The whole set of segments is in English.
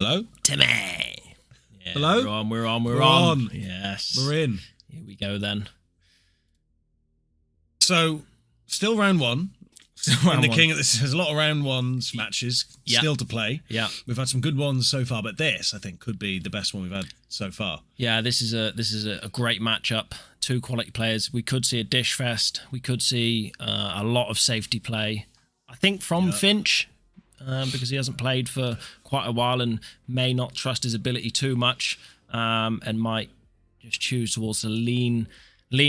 Hello? Timmy. Yeah, Hello? We're on. Yes. We're in. Here we go then. So, still round one. Round the one. King, there's a lot of round ones matches still to play. Yeah. We've had some good ones so far, but this, I think, could be the best one we've had so far. Yeah, this is a great matchup. Two quality players. We could see a dish fest. We could see a lot of safety play. I think from Finch, because he hasn't played for quite a while and may not trust his ability too much, and might just choose towards to lean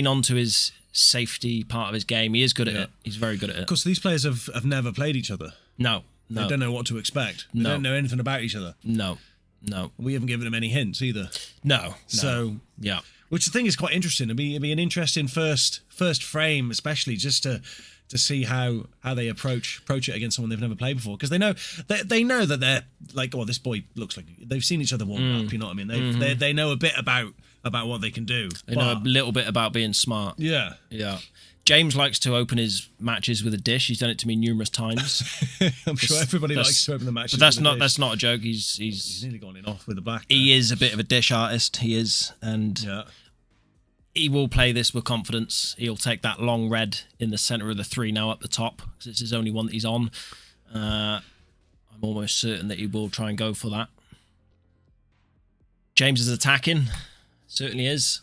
onto his safety part of his game. He is good at it. He's very good at it. Of course, these players have never played each other. No. They don't know what to expect. They don't know anything about each other. No. We haven't given them any hints either. No. So, yeah. Which I think is quite interesting. It'd be an interesting first frame, especially just to see how they approach it against someone they've never played before, because they know that they're like, oh, this boy looks like they've seen each other warm up. You know what I mean? They know a bit about what they can do. They know a little bit about being smart. Yeah. James likes to open his matches with a dish. He's done it to me numerous times. I'm sure everybody likes to open the matches. But that's not a joke. He's nearly gone in off with the back. He is a bit of a dish artist. He is, and he will play this with confidence. He'll take that long red in the center of the 3 now up the top, because it's his only one that he's on. I'm almost certain that he will try and go for that. James is attacking. Certainly is.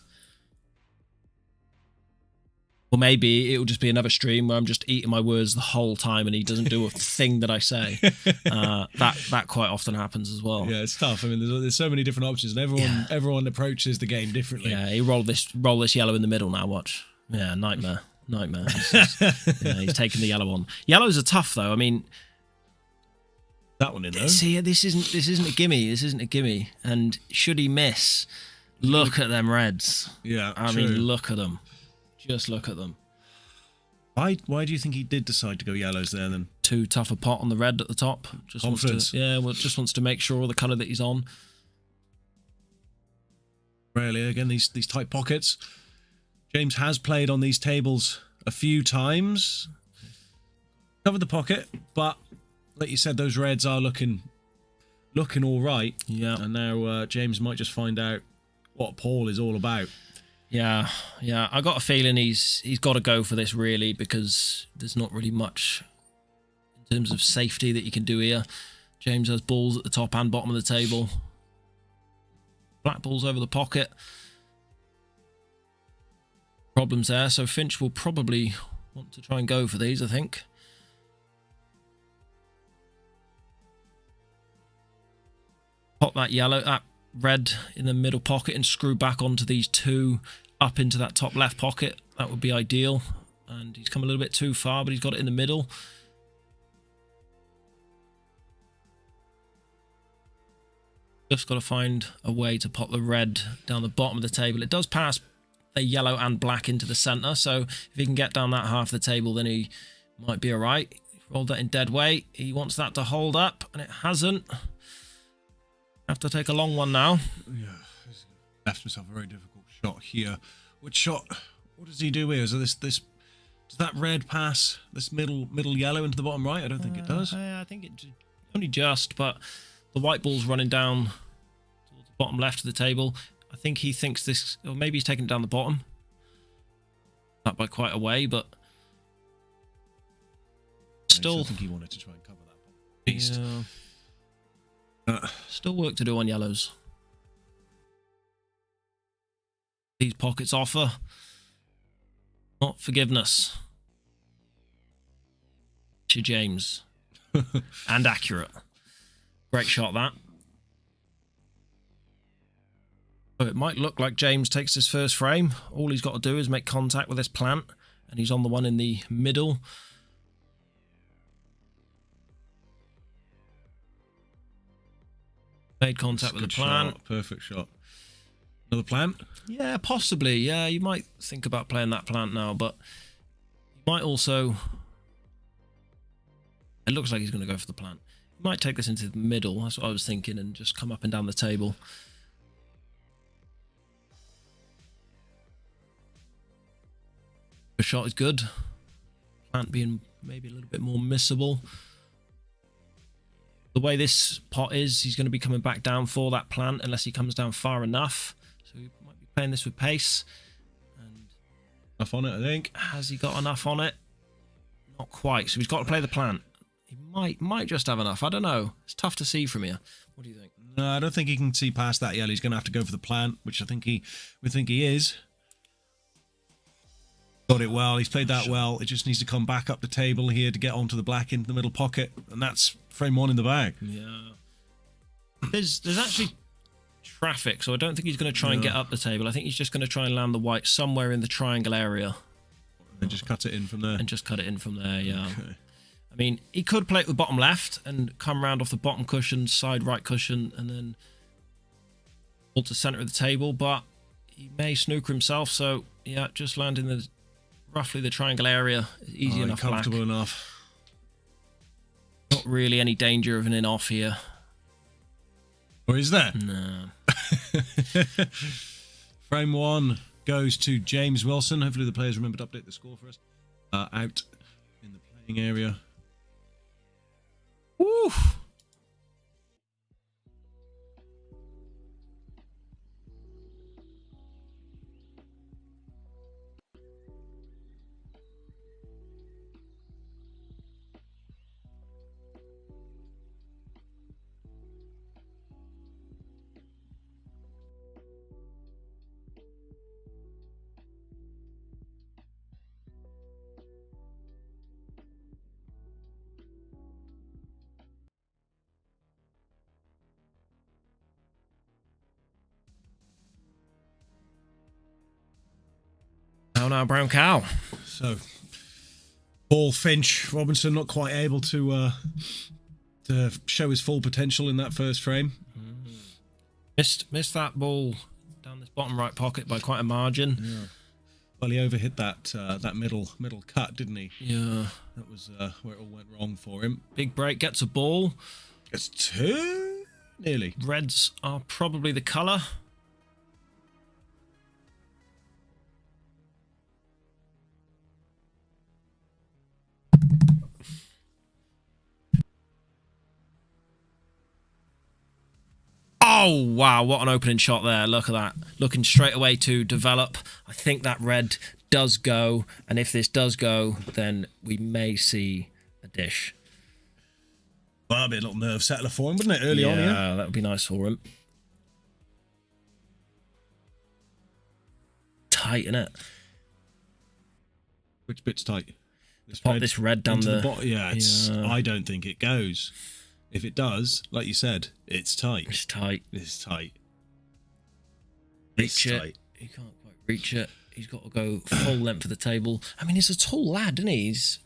Or maybe it'll just be another stream where I'm just eating my words the whole time and he doesn't do a thing that I say. That quite often happens as well. Yeah, it's tough. I mean, there's so many different options, and everyone approaches the game differently. Yeah, he roll this yellow in the middle now. Watch. Yeah, nightmare. He's taking the yellow on. Yellows are tough though. I mean, that one in though. See, this isn't a gimme. This isn't a gimme. And should he miss, look at them reds. Yeah, I mean, look at them. Just look at them. Why do you think he did decide to go yellows there then? Too tough a pot on the red at the top. Just confidence. Just wants to make sure the colour that he's on. Rarely, again, these tight pockets. James has played on these tables a few times. Covered the pocket, but like you said, those reds are looking all right. Yeah. And now James might just find out what Paul is all about. Yeah. I got a feeling he's got to go for this really, because there's not really much in terms of safety that you can do here. James has balls at the top and bottom of the table. Black balls over the pocket. Problems there, so Finch will probably want to try and go for these, I think. Pop that red in the middle pocket and screw back onto these 2 up into that top left pocket. That would be ideal. And he's come a little bit too far, but he's got it in the middle. Just got to find a way to pop the red down the bottom of the table. It does pass the yellow and black into the center, so if he can get down that half of the table, then he might be all right. Rolled that in dead weight. He wants that to hold up, and it hasn't. Have to take a long one now. Yeah, he's left himself a very difficult shot here. What does he do here? So this does that red pass this middle yellow into the bottom right? I don't think it does. I think it only just, but the white ball's running down towards the bottom left of the table. I think he thinks this, or maybe he's taking it down the bottom. Not by quite a way, but still. I think he wanted to try and cover that beast. Still work to do on yellows. These pockets offer not forgiveness to James. And accurate. Great shot, that. So it might look like James takes his first frame. All he's got to do is make contact with this plant, and he's on the one in the middle. Made contact with the plant. Shot. Perfect shot. Another plant? Yeah, possibly. Yeah, you might think about playing that plant now, but you might also... It looks like he's going to go for the plant. You might take this into the middle. That's what I was thinking, and just come up and down the table. The shot is good. Plant being maybe a little bit more missable. The way this pot is, he's going to be coming back down for that plant unless he comes down far enough. So he might be playing this with pace. And enough on it, I think. has he got enough on it? Not quite. So he's got to play the plant. He might just have enough. I don't know. It's tough to see from here. What do you think? No, I don't think he can see past that yellow. He's going to have to go for the plant, which we think he is. Got it well. He's played that well. It just needs to come back up the table here to get onto the black into the middle pocket, and that's frame 1 in the bag. Yeah. There's actually traffic, so I don't think he's going to try and get up the table. I think he's just going to try and land the white somewhere in the triangle area. And just cut it in from there. Yeah. Okay. I mean, he could play it with bottom left and come round off the bottom cushion, side right cushion, and then pull to centre of the table, but he may snooker himself, so yeah, just land in the roughly the triangle area. Easy enough. Comfortable enough. Not really any danger of an in-off here. Or is there? No. Frame 1 goes to James Wilson. Hopefully the players remember to update the score for us. Out in the playing area. Woo! Now, brown cow. So, Paul Finch Robinson not quite able to show his full potential in that first frame. Missed that ball down this bottom right pocket by quite a margin. Yeah. Well, he overhit that middle cut, didn't he? Yeah. That was where it all went wrong for him. Big break, gets a ball. It's 2 nearly. Reds are probably the colour. Oh, wow, what an opening shot there. Look at that. Looking straight away to develop. I think that red does go, and if this does go, then we may see a dish. Well, that'd be a little nerve settler for him, wouldn't it, early on? Yeah, that would be nice for him. Tight, innit? Which bit's tight? Pop this red down the bottom. Yeah, I don't think it goes. If it does, like you said, it's tight. It's tight. It's tight. Reach it. He can't quite reach it. He's got to go full length of the table. I mean, he's a tall lad, isn't he? He's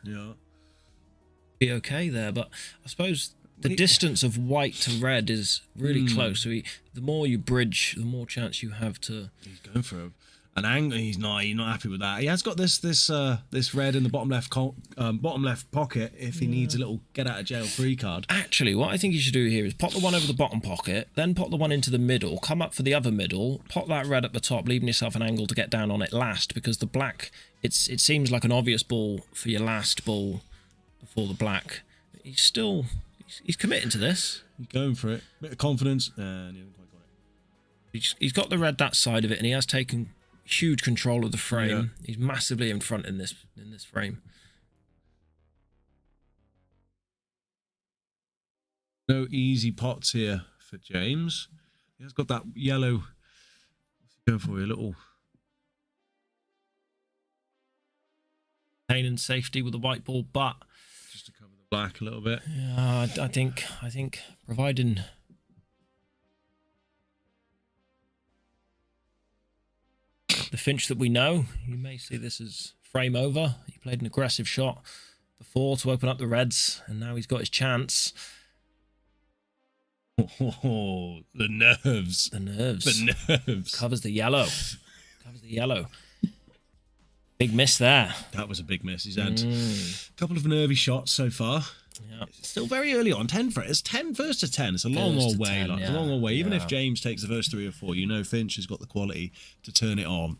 be okay there, but I suppose the distance of white to red is really close. So the more you bridge, the more chance you have to. He's going for an angle. He's not happy with that. He has got this red in the bottom left pocket if he needs a little get out of jail free card. Actually, what I think you should do here is pop the one over the bottom pocket, then pop the one into the middle, come up for the other middle, pop that red at the top, leaving yourself an angle to get down on it last, because the black, it seems like an obvious ball for your last ball before the black. He's committing to this. He's going for it. Bit of confidence, and he hasn't quite got it. He's got the red that side of it, and he has taken huge control of the frame. Yeah. He's massively in front in this frame. No easy pots here for James. He has got that yellow. What's he going for? A little pain and safety with the white ball, but just to cover the black a little bit. Yeah, I think providing the Finch that we know, you may see this as frame over. He played an aggressive shot before to open up the reds, and now he's got his chance. Oh, the nerves. The nerves. The nerves. Covers the yellow. Covers the yellow. Big miss there. That was a big miss. He's had a couple of nervy shots so far. Yeah. It's still very early on. 10 for it. It's 10 first to 10. It's a long old way. It's a long old way. Even if James takes the first 3 or 4, you know Finch has got the quality to turn it on.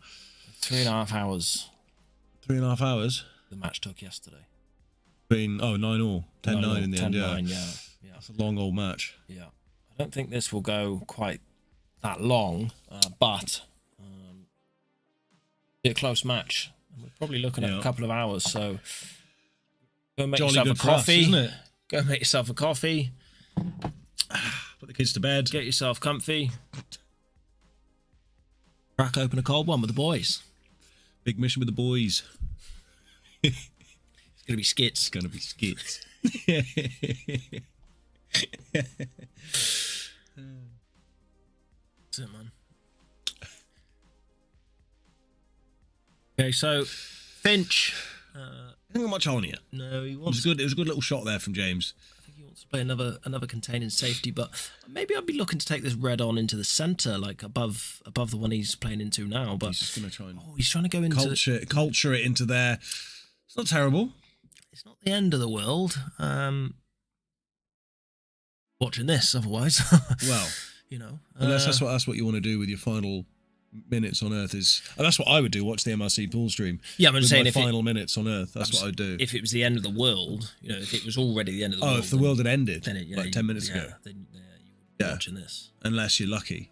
3.5 hours. 3.5 hours? The match took yesterday. 9 all. 10-9 in the end, yeah. Yeah. That's a long old match. Yeah. I don't think this will go quite that long, but be a close match. We're probably looking at a couple of hours, so go and make Jolly yourself a good for us, coffee. isn't it? Go and make yourself a coffee. Put the kids to bed. Get yourself comfy. Crack open a cold one with the boys. Big mission with the boys. It's going to be skits. It's going to be skits. That's it, man. Okay, so Finch. I haven't got much on yet. No, he It wants. was good. It was a good little shot there from James. I think he wants to play another containing safety, but maybe I'd be looking to take this red on into the centre, like above the one he's playing into now. But He's just going to try and he's trying to go into culture it into there. It's not terrible. It's not the end of the world. Watching this, otherwise, Well, you know, unless that's what you want to do with your final minutes on Earth is. And that's what I would do. Watch the MRC pool stream. Yeah, I'm with saying my if final minutes on Earth. That's what I'd do. If it was the end of the world, you know, if it was already the end of the world. If the world had ended, then it, like 10 minutes ago. Then you would be watching this. Unless you're lucky.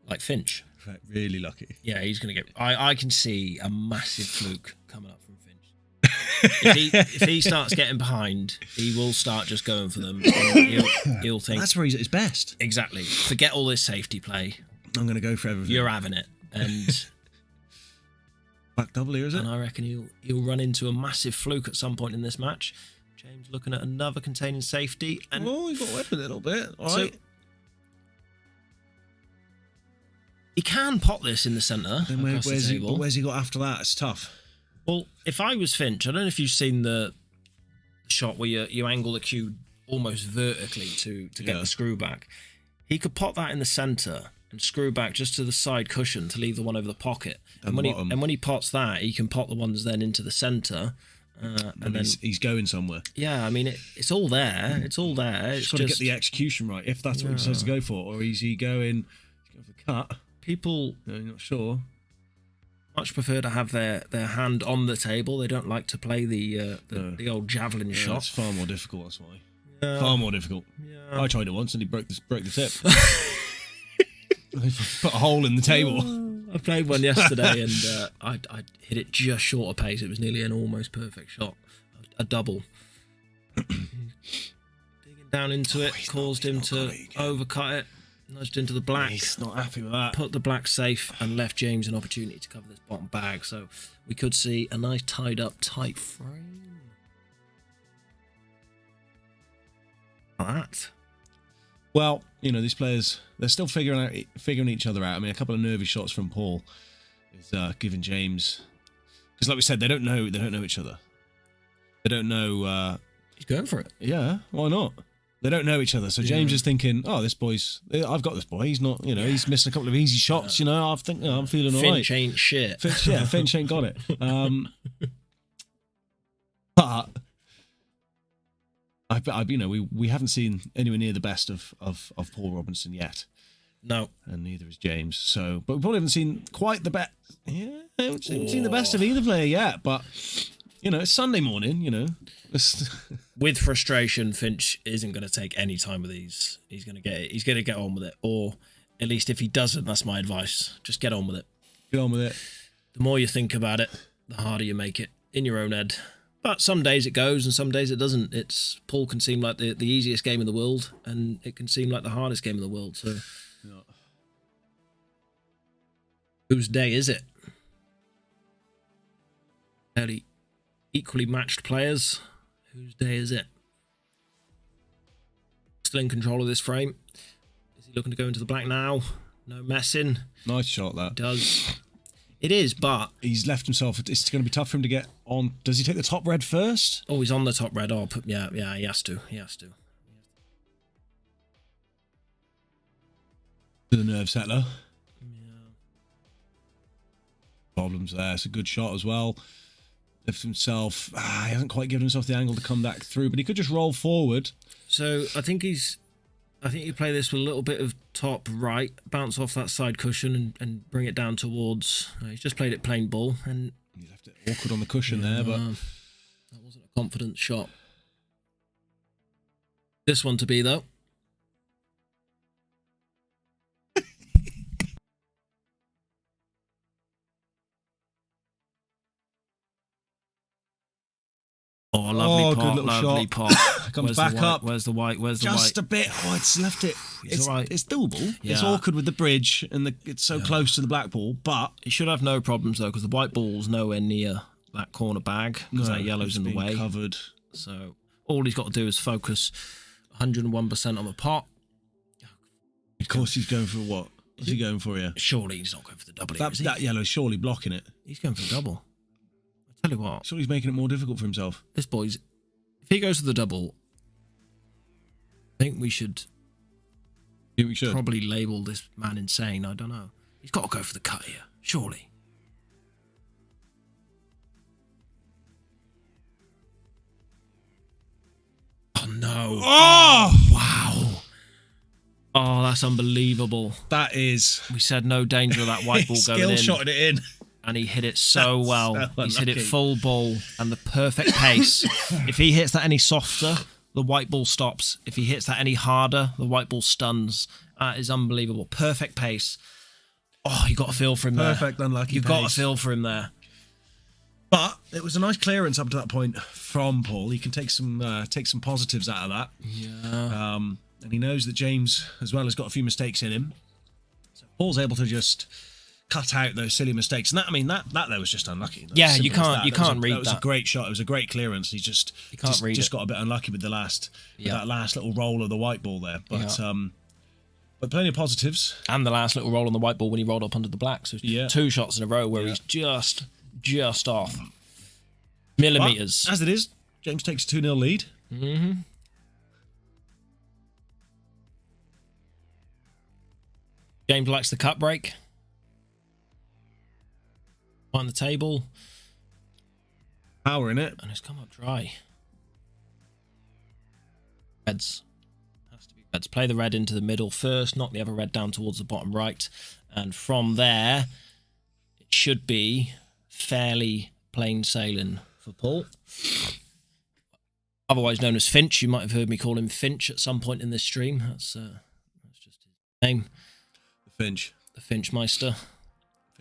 Like Finch. Really lucky. Yeah, he's going to get. I can see a massive fluke coming up from Finch. if he starts getting behind, he will start just going for them. He'll think that's where he's at his best. Exactly. Forget all this safety play. I'm going to go for everything. You're having it, and back double here, is it? And I reckon he'll run into a massive fluke at some point in this match. James looking at another containing safety, and he got away with it a little bit. All so right. He can pot this in the centre. Then where's he got after that? It's tough. Well, if I was Finch, I don't know if you've seen the shot where you angle the cue almost vertically to get the screw back. He could pot that in the centre and screw back just to the side cushion to leave the one over the pocket. And when he pots that, he can pot the ones then into the centre. And then he's going somewhere. Yeah, I mean, it's all there. It's all there. It's got to get the execution right, if that's what he decides to go for. Or is he going for the cut? People, you're not sure. Much prefer to have their hand on the table. They don't like to play the old javelin shot. It's far more difficult, that's why. Yeah. Far more difficult. Yeah. I tried it once and he broke the tip. Put a hole in the table. I played one yesterday and I hit it just short of pace. It was nearly an almost perfect shot. A double. Digging down into it caused him to overcut it. Nudged into the black. He's not happy with that. Put the black safe and left James an opportunity to cover this bottom bag. So we could see a nice tied up tight frame. Like that. Well, you know, these players, they're still figuring each other out. I mean, a couple of nervy shots from Paul is giving James, because like we said, they don't know each other. They don't know. He's going for it. Yeah, why not? They don't know each other, so James is thinking, "Oh, this boy's. I've got this boy. He's not. You know, he's missing a couple of easy shots. You know, I'm feeling all right. Finch ain't shit. Finch ain't got it. But you know, we haven't seen anywhere near the best of Paul Robinson yet. No, and neither is James. So, but we probably haven't seen quite the best. Yeah, we haven't seen the best of either player yet. But you know, it's Sunday morning. You know. With frustration, Finch isn't going to take any time with these. He's going to get it. He's going to get on with it, or at least if he doesn't, that's my advice. Just get on with it. Get on with it. The more you think about it, the harder you make it in your own head. But some days it goes, and some days it doesn't. Paul can seem like the easiest game in the world, and it can seem like the hardest game in the world. So, whose day is it? Fairly equally matched players. Whose day is it? Still in control of this frame. Is he looking to go into the black now? No messing. Nice shot, that. He does. It is, but he's left himself. It's going to be tough for him to get on. Does he take the top red first? Oh, he's on the top red. Oh, yeah, he has to. To the nerve settler. Yeah. Problems there. It's a good shot as well. Left himself. He hasn't quite given himself the angle to come back through, but he could just roll forward. So I think you play this with a little bit of top right, bounce off that side cushion and bring it down towards. He's just played it plain ball, and he left it awkward on the cushion there, but that wasn't a confident shot. This one to be, though. Oh, lovely pot, good little lovely shot. pot. Comes Where's back the white? up. Where's the white? Where's the white? Just a bit. Oh, it's left it. It's all right. It's doable. Yeah. It's awkward with the bridge and it's so close to the black ball, but He should have no problems, though, because the white ball's nowhere near that corner bag, because that yellow's in the way. Covered. So all he's got to do is focus 101% on the pot. Of course, he's going for what? What's he going for here? Surely he's not going for the double here, is he? That yellow's surely blocking it. He's going for the double. I tell you what, Surely he's making it more difficult for himself. this boy's... If he goes for the double, I think we should Think we should. probably label this man insane. I don't know. He's got to go for the cut here, surely. Oh, no. Oh! Wow. Oh, that's unbelievable. That is. We said no danger of that white ball going Skill in. shotted it in. And he hit it so well. so He's hit it unlucky. full ball and the perfect pace. If he hits that any softer, the white ball stops. If he hits that any harder, the white ball stuns. That is unbelievable. Perfect pace. Oh, you got a feel for him there. Perfect unlucky You've got a pace. feel for him there. But it was a nice clearance up to that point from Paul. He can take some positives out of that. Yeah. And he knows that James as well has got a few mistakes in him. So Paul's able to just cut out those silly mistakes. And that there was just unlucky. Yeah, Simple you as can't- that. you That was can't read That was a that. great shot. It was a great clearance. He just read just it. got a bit unlucky with that last little roll of the white ball there. But Yeah. but plenty of positives. And the last little roll on the white ball when he rolled up under the black. So Yeah. 2 shots in a row where he's just off. Millimetres. But, as it is, James takes a 2-0 lead. Mm-hmm. James likes the cut break. On the table. Power in it. And it's come up dry. Reds. Has to be reds. Play the red into the middle first. Knock the other red down towards the bottom right. And from there, it should be fairly plain sailing for Paul. Otherwise known as Finch. You might have heard me call him Finch at some point in this stream. That's just his name. The Finch. The Finchmeister.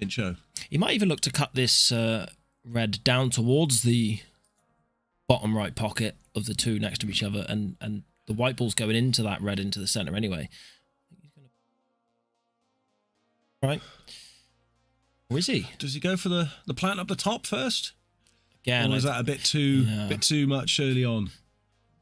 Fincho. He might even look to cut this red down towards the bottom right pocket of the 2 next to each other, and the white ball's going into that red into the centre anyway. Right. Or is he? Does he go for the plant up the top first? Again, Or is that a bit too much early on?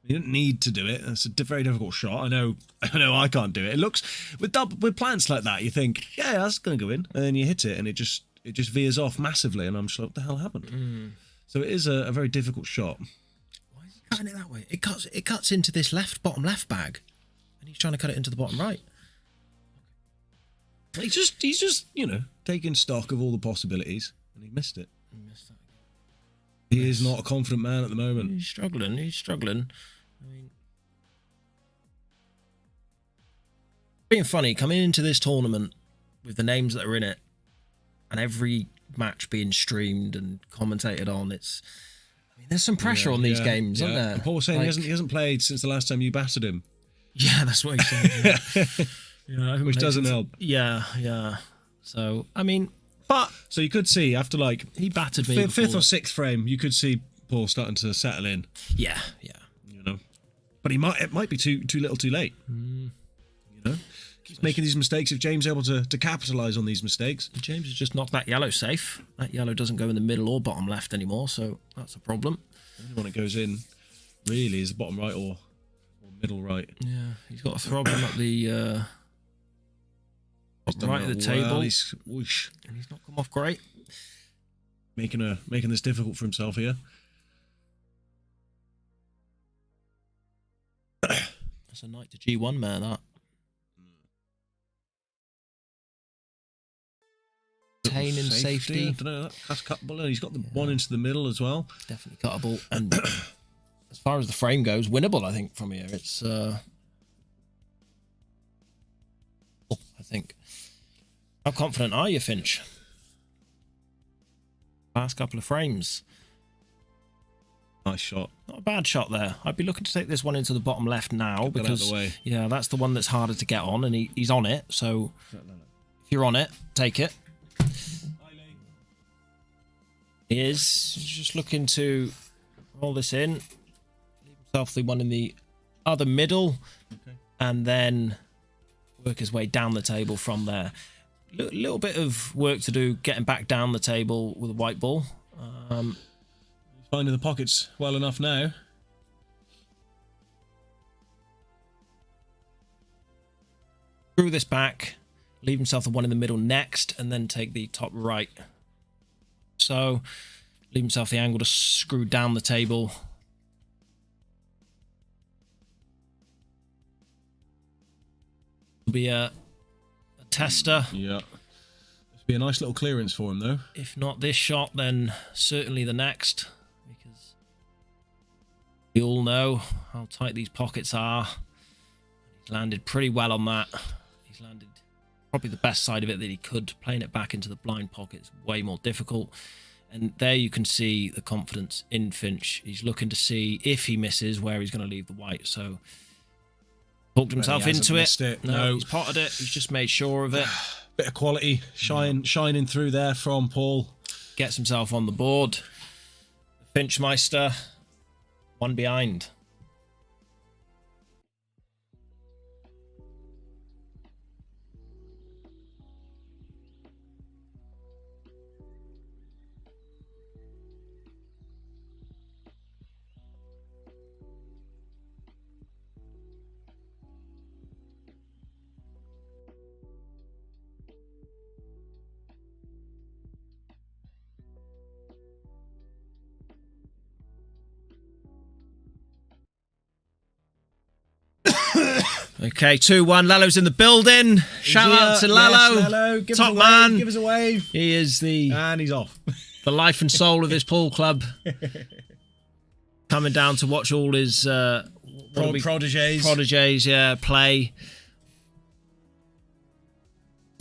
You didn't need to do it. It's a very difficult shot. I know I can't do it. It looks with plants like that, you think, yeah, that's going to go in, and then you hit it, and it just veers off massively, and I'm just like, what the hell happened? So it is a very difficult shot. Why is he cutting it that way? It cuts into this bottom left bag, and he's trying to cut it into the bottom right. He's just taking stock of all the possibilities, and he missed it. He is not a confident man at the moment. He's struggling. I mean, being funny, coming into this tournament with the names that are in it, and every match being streamed and commentated on, there's some pressure on these games, isn't there? And Paul was saying he hasn't played since the last time you battered him. Yeah, that's what he said. Yeah. Which doesn't help. Yeah. So, I mean, So you could see after like he battered me. fifth or sixth frame, you could see Paul starting to settle in. Yeah. But it might be too little, too late. He's making these mistakes. If James is able to capitalise on these mistakes, James has just knocked that yellow safe. That yellow doesn't go in the middle or bottom left anymore, so that's a problem. the only one that goes in really is the bottom right or middle right. Yeah, he's got a problem at the right at the table. Well, whoosh, And he's not come off great. making this difficult for himself here. That's a knight to G1 man, that. Retaining safety. I don't know. That's cuttable. He's got the one into the middle as well. Definitely cuttable. And as far as the frame goes, winnable, I think, from here. It's, I think. How confident are you, Finch? Last couple of frames. Nice shot. Not a bad shot there. I'd be looking to take this one into the bottom left now, Get that out because of the way. yeah, that's the one that's harder to get on, and he's on it. So if you're on it, take it. He is just looking to roll this in, leave himself the one in the other middle, and then work his way down the table from there. Little bit of work to do getting back down the table with a white ball. Finding the pockets well enough now. Screw this back, leave himself the one in the middle next, and then take the top right. So leave himself the angle to screw down the table. Will be a tester. Yeah. This be a nice little clearance for him, though. If not this shot, then certainly the next, because we all know how tight these pockets are. He's landed pretty well on that. He's landed probably the best side of it that he could. Playing it back into the blind pocket is way more difficult. And there you can see the confidence in Finch. He's looking to see if he misses where he's going to leave the white. So talked himself into it. No, he's potted it. He's just made sure of it. Bit of quality shining through there from Paul. Gets himself on the board. Finchmeister, one behind. Okay, 2-1. Lalo's in the building. Shout out to Lalo. Yes, Lalo. Give Top us a wave, man. Give us a wave. He is And he's off. the life and soul of this pool club. Coming down to watch all his Prodigies. yeah, play.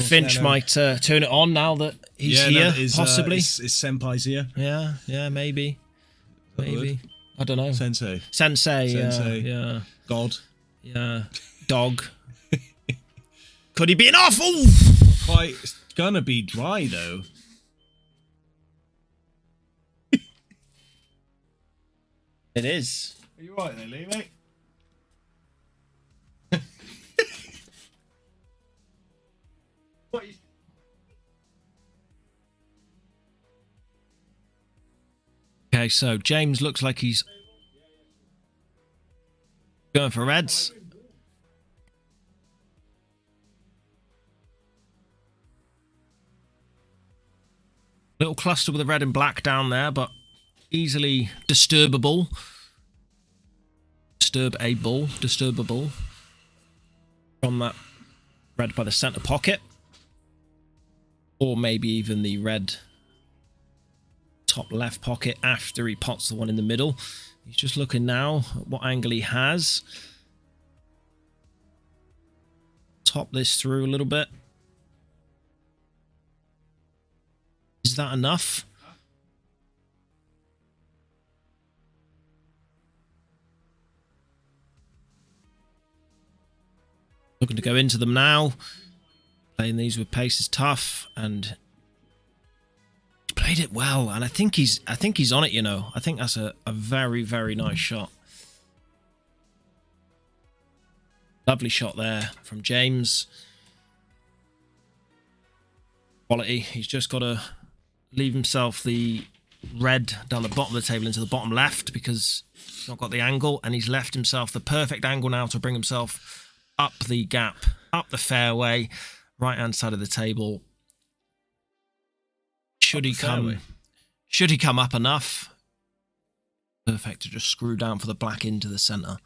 Finch might turn it on now that he's here, possibly. His senpai's here. Yeah, maybe. I don't know. Sensei. Yeah. God. Yeah. Dog. Could he be an awful? Quite. It's gonna be dry though. It is. Are you right there, Lee, mate? What you... Okay, so James looks like he's going for reds. Little cluster with the red and black down there, but easily disturbable. Disturbable from that red by the center pocket, or maybe even the red top left pocket after he pots the one in the middle. He's just looking now at what angle he has. Top this through a little bit. Is that enough? Looking to go into them now. Playing these with pace is tough, and he's played it well. And I think he's on it. You know, I think that's a very, very nice shot. Lovely shot there from James. Quality. He's just got to leave himself the red down the bottom of the table into the bottom left, because he's not got the angle, and he's left himself the perfect angle now to bring himself up the gap, up the fairway, right hand side of the table. Should he come up enough? Perfect to just screw down for the black into the center.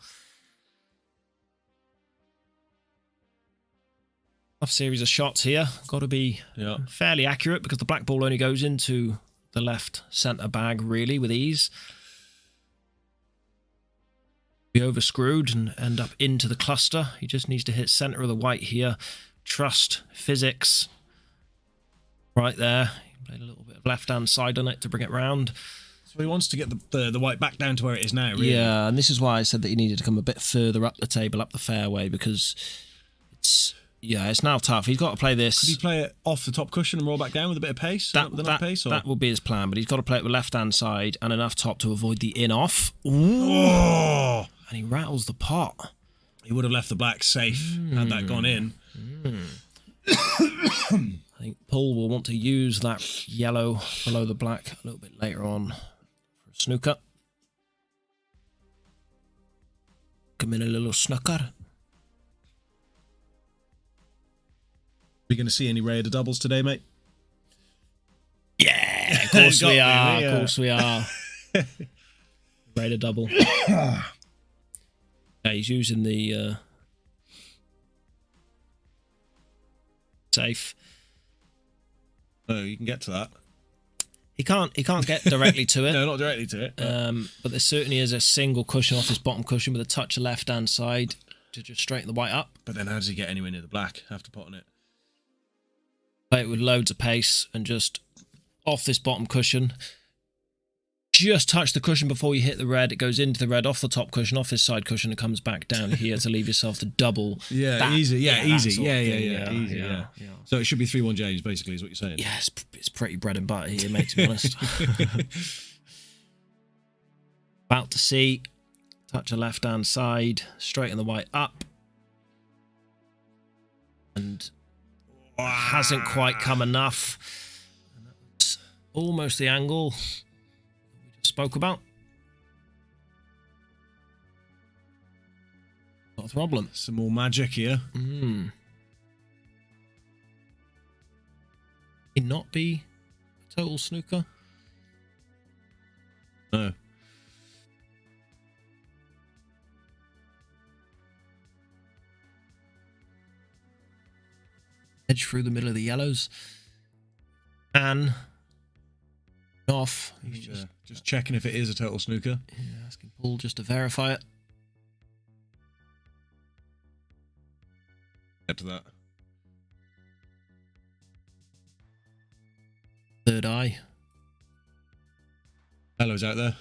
Tough series of shots here. Got to be fairly accurate, because the black ball only goes into the left center bag really with ease. Be over screwed and end up into the cluster. He just needs to hit center of the white here. Trust physics. Right there. He played a little bit of left hand side on it to bring it round. So he wants to get the white back down to where it is now, really. Yeah, and this is why I said that he needed to come a bit further up the table, up the fairway, because it's now tough. He's got to play this. Could he play it off the top cushion and roll back down with a bit of pace? That will be his plan, but he's got to play it with left-hand side and enough top to avoid the in-off. Oh! And he rattles the pot. He would have left the black safe had that gone in. I think Paul will want to use that yellow below the black a little bit later on for a snooker. Come in a little snooker. We going to see any Raider doubles today, mate? Yeah, of course we are. Of course we are. Raider double. Yeah, he's using the safe. Oh, you can get to that. He can't get directly to it. No, not directly to it. But there certainly is a single cushion off his bottom cushion with a touch of left-hand side to just straighten the white up. But then how does he get anywhere near the black after potting it? Play it with loads of pace and just off this bottom cushion. Just touch the cushion before you hit the red. It goes into the red, off the top cushion, off his side cushion, and comes back down here to leave yourself the double. Yeah, easy. Yeah, easy. Easy. So it should be 3-1 James, basically, is what you're saying. Yeah, it's pretty bread and butter here, mate, to be honest. About to see. Touch a left-hand side, straighten the white up. And hasn't quite come enough. And that's almost the angle we just spoke about. Not a problem. Some more magic here. It not be a total snooker? No. Edge through the middle of the yellows. And off. He's just checking if it is a total snooker. Yeah, asking Paul just to verify it. Get to that. Third eye. Hello's out there.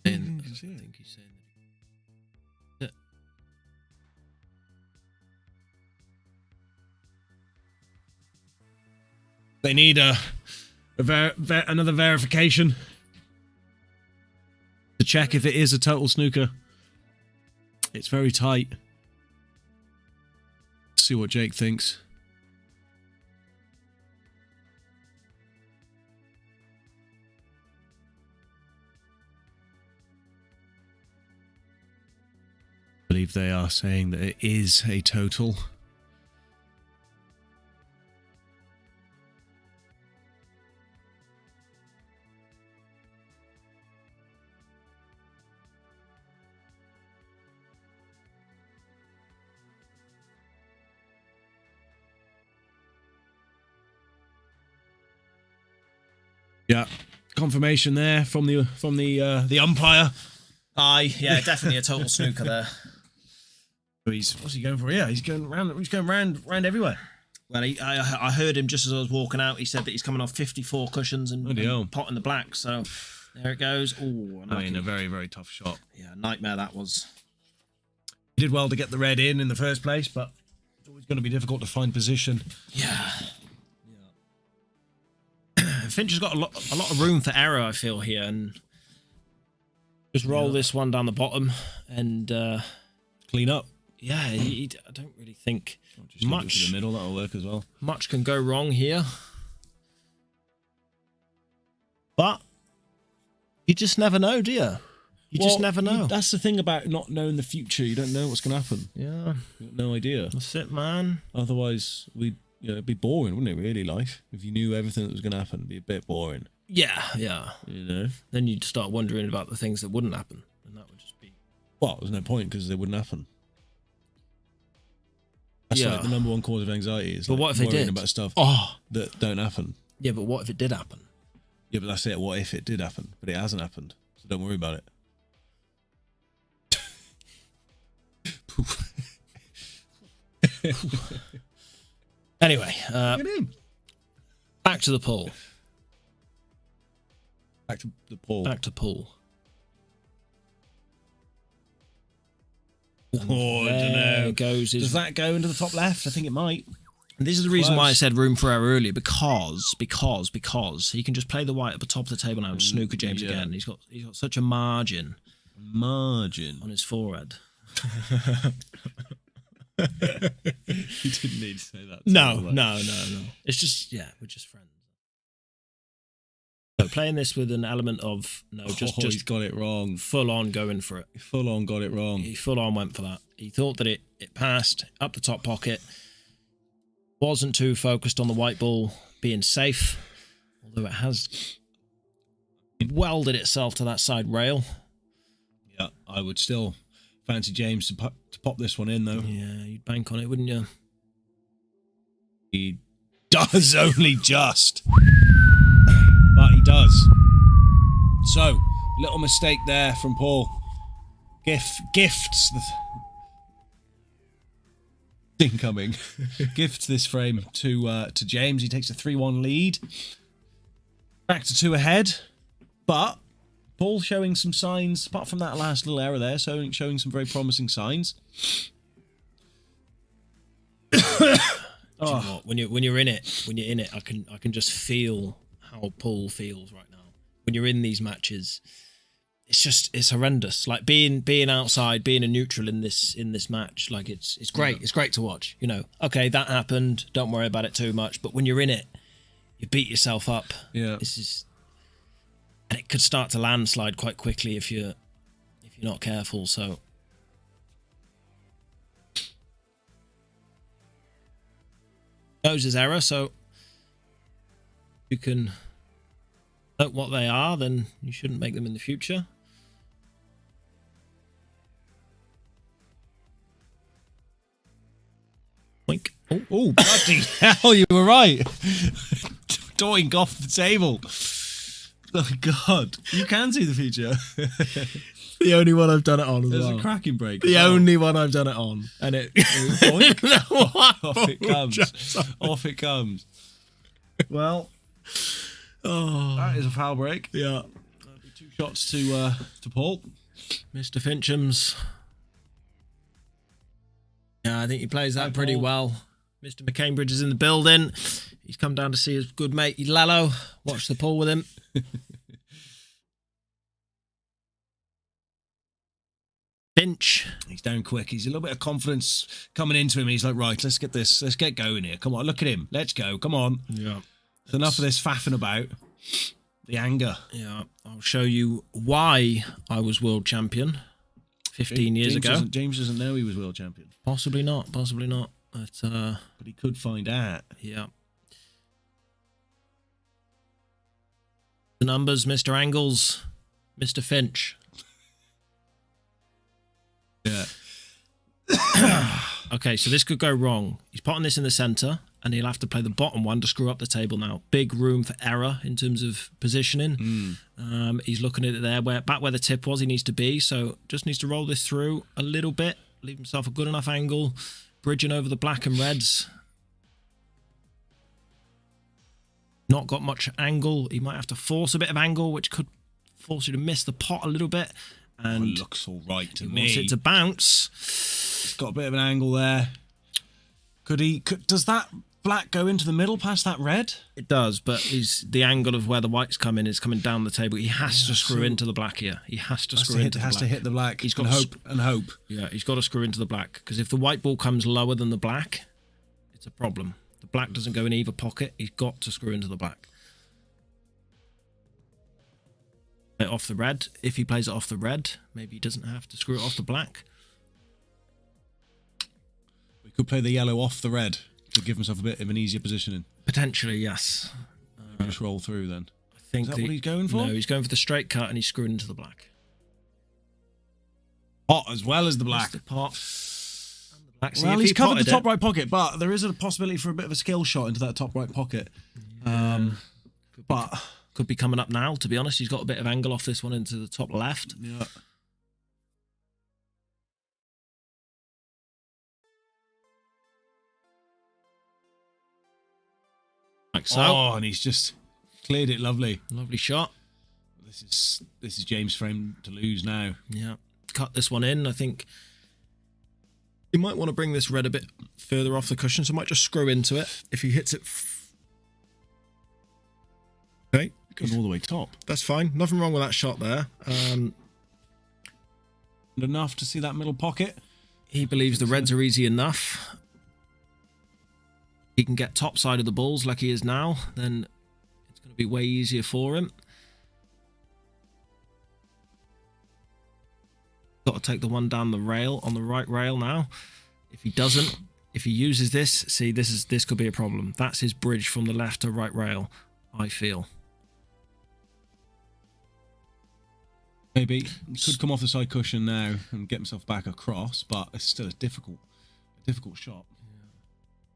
I think he's saying that. They need another verification to check if it is a total snooker. It's very tight. Let's see what Jake thinks. I believe they are saying that it is a total. Yeah, confirmation there from the umpire. Aye, yeah, definitely a total snooker there. What's he going for? Yeah, he's going round everywhere. Well, I heard him just as I was walking out. He said that he's coming off 54 cushions and pot in the black. So there it goes. Oh, I mean, a very, very tough shot. Yeah, nightmare that was. He did well to get the red in the first place, but it's always going to be difficult to find position. Yeah. Finch has got a lot of room for error, I feel, here, and just roll this one down the bottom and clean up. Yeah, I don't really think much to the middle. That'll work as well. Much can go wrong here, but you just never know, do you? You just never know. That's the thing about not knowing the future. You don't know what's going to happen. Yeah, you got no idea. That's it, man. Otherwise, it'd be boring, wouldn't it? Really, life. If you knew everything that was going to happen, it'd be a bit boring. Yeah. You know. Then you'd start wondering about the things that wouldn't happen, and that would just be. Well, there's no point because they wouldn't happen. That's like the number one cause of anxiety. Is but what if they did? About stuff that don't happen. Yeah, but what if it did happen? Yeah, but that's it. What if it did happen? But it hasn't happened, so don't worry about it. Anyway, back to the poll. Back to the Paul. Back to Paul. Oh, I don't know. Does that go into the top left? I think it might. And this is the reason why I said room for error earlier, because he can just play the white at the top of the table now and snooker James again. He's got such a margin on his forehead. You didn't need to say that. No. It's just, we're just friends. So playing this with an element of he's got it wrong. Full on going for it. Full on got it wrong. He full on went for that. He thought that it passed up the top pocket. Wasn't too focused on the white ball being safe, although it has welded itself to that side rail. Yeah, I would still fancy James to pop this one in, though. Yeah, you'd bank on it, wouldn't you? He does only just. But he does. So, little mistake there from Paul. Gifts incoming. Gifts this frame to James. He takes a 3-1 lead. Back to 2 ahead. But Paul showing some signs, apart from that last little error there, showing some very promising signs. You know what? When you're in it, I can just feel how Paul feels right now. When you're in these matches, it's horrendous. Like being outside, being a neutral in this match, like it's great. It's great to watch. You know, okay, that happened. Don't worry about it too much. But when you're in it, you beat yourself up. Yeah, and it could start to landslide quite quickly if you're not careful. So. Knows his error, so you can note what they are, then you shouldn't make them in the future. Boink. Oh, bloody hell, you were right. Doink off the table. Oh, God. You can see the future. The only one I've done it on as There's well. a cracking break. The only one I've done it on. And it... Off it comes. Off it comes. Well, that is a foul break. Yeah. 2 shots to Paul. Mr. Finchams. Yeah, I think he plays that pretty well. Mr. McCambridge is in the building. He's come down to see his good mate Lalo. Watch the Paul with him. Finch. He's down quick. He's a little bit of confidence coming into him. He's like, right, let's get going here. Come on, look at him. Let's go. Come on. Yeah. There's enough of this faffing about. The anger. Yeah. I'll show you why I was world champion 15 years ago. James doesn't know he was world champion. Possibly not. But he could find out. Yeah. The numbers, Mr. Angles, Mr. Finch. Yeah. Okay, so this could go wrong. He's potting this in the centre, and he'll have to play the bottom one to screw up the table now. Big room for error in terms of positioning. He's looking at it there, back where the tip was, he needs to be. So just needs to roll this through a little bit, leave himself a good enough angle, bridging over the black and reds. Not got much angle. He might have to force a bit of angle, which could force you to miss the pot a little bit. And it looks all right to me. Wants it to bounce. It's got a bit of an angle there. Does that black go into the middle past that red? It does, but the angle of where the white's coming is coming down the table. He has to screw into the black here. He has to screw into the black. Has to hit the black. He's got hope. Yeah, he's got to screw into the black, because if the white ball comes lower than the black, it's a problem. The black doesn't go in either pocket. He's got to screw into the black. Play it off the red. If he plays it off the red, maybe he doesn't have to screw it off the black. We could play the yellow off the red to give himself a bit of an easier positioning. Potentially, yes. Just roll through then. I think Is that what he's going for? No, he's going for the straight cut, and he's screwing into the black. Pot as well as the black. The pot. And the black. Well, he's covered the top right pocket, but there is a possibility for a bit of a skill shot into that top right pocket. But could be coming up now, to be honest. He's got a bit of angle off this one into the top left. Yeah. Like so. Oh, and he's just cleared it lovely. Lovely shot. this is James' frame to lose now. Yeah, cut this one in. I think you might want to bring this red a bit further off the cushion, so I might just screw into it. If he hits it, okay, Goes all the way top. that's fine. Nothing wrong with that shot there. Enough to see that middle pocket. He believes the reds are easy enough. He can get top side of the balls like he is now, then it's going to be way easier for him. Got to take the one down the rail, on the right rail now. If he doesn't, if he uses this, see, this could be a problem. That's his bridge from the left to right rail, I feel. Maybe he could come off the side cushion now and get himself back across, but it's still a difficult shot.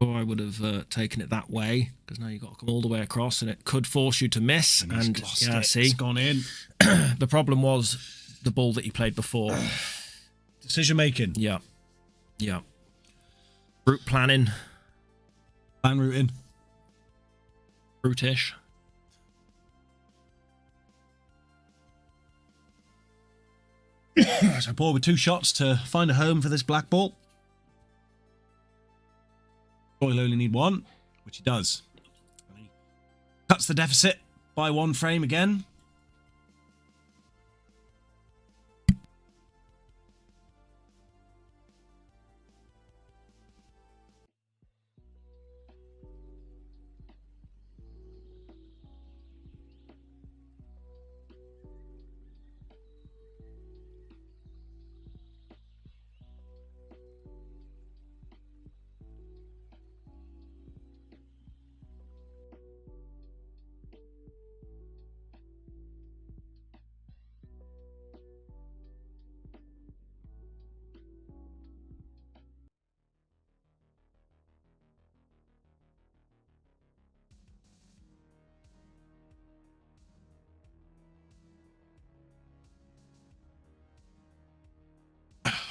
Or I would have taken it that way, because now you've got to come all the way across, and it could force you to miss. And yeah, see, it's gone in. The problem was the ball that he played before. Decision making. Yeah. Yeah. Route planning. Plan routing. Route-ish. So Paul with 2 shots to find a home for this black ball. He'll only need 1, which he does. And he cuts the deficit by 1 frame again.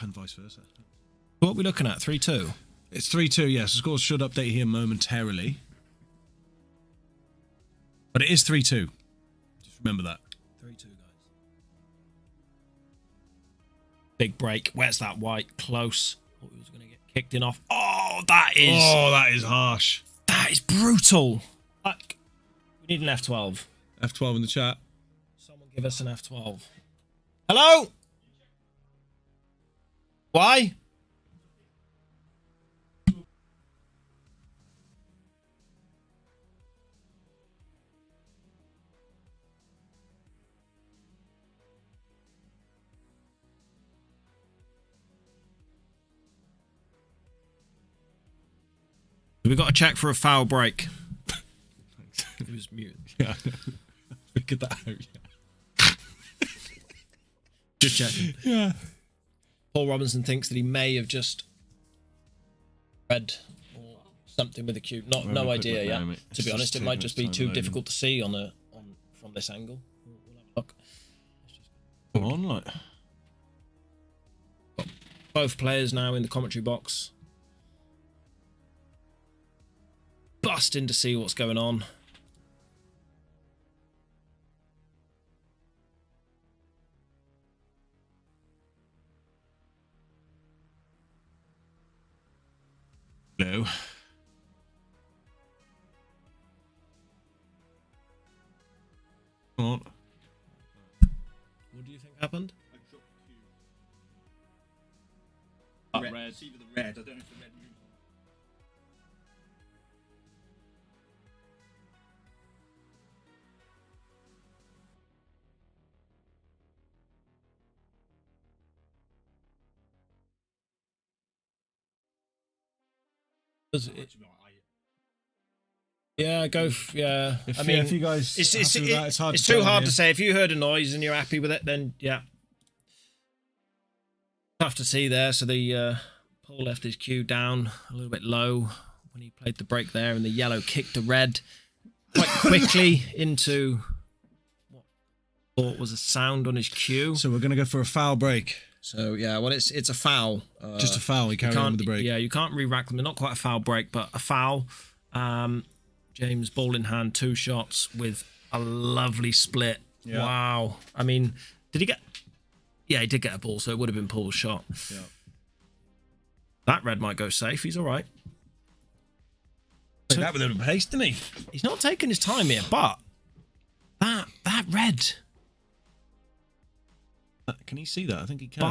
And vice versa. What are we looking at? 3-2? It's 3-2, yes. The scores should update here momentarily. But it is 3-2. Just remember that. 3-2, guys. Big break. Where's that white? Close. Thought he was going to get kicked in off. Oh, that is harsh. That is brutal. Like, we need an F12. F12 in the chat. Someone give us an F12. Hello? Why? We got to check for a foul break. He was mute. Yeah, figured that out. Yeah. Just checking. Yeah. Paul Robinson thinks that he may have just read or something with a cue. No idea yet. To be honest, it might just be too difficult to see from this angle. We'll have a look. Come on, like. Both players now in the commentary box, busting to see what's going on. No. Come on. What do you think happened? I dropped two. Red. See with the red. I don't know if the red moved on. Yeah, go. Yeah, I mean, if you guys, it's too hard to say. If you heard a noise and you're happy with it, then yeah, tough to see there. So the Paul left his cue down a little bit low when he played the break there, and the yellow kicked the red quite quickly into what I thought was a sound on his cue. So we're going to go for a foul break. So yeah, well, it's a foul. Just a foul. You carry on with the break. Yeah, you can't re-rack them. They're not quite a foul break, but a foul. James ball in hand, 2 shots with a lovely split Yeah. Wow. I mean, did he get... Yeah, he did get a ball, so it would have been Paul's shot. Yeah. That red might go safe. He's all right. Took that with a bit of pace, didn't he? He's not taking his time here, but that red Can he see that? I think he can.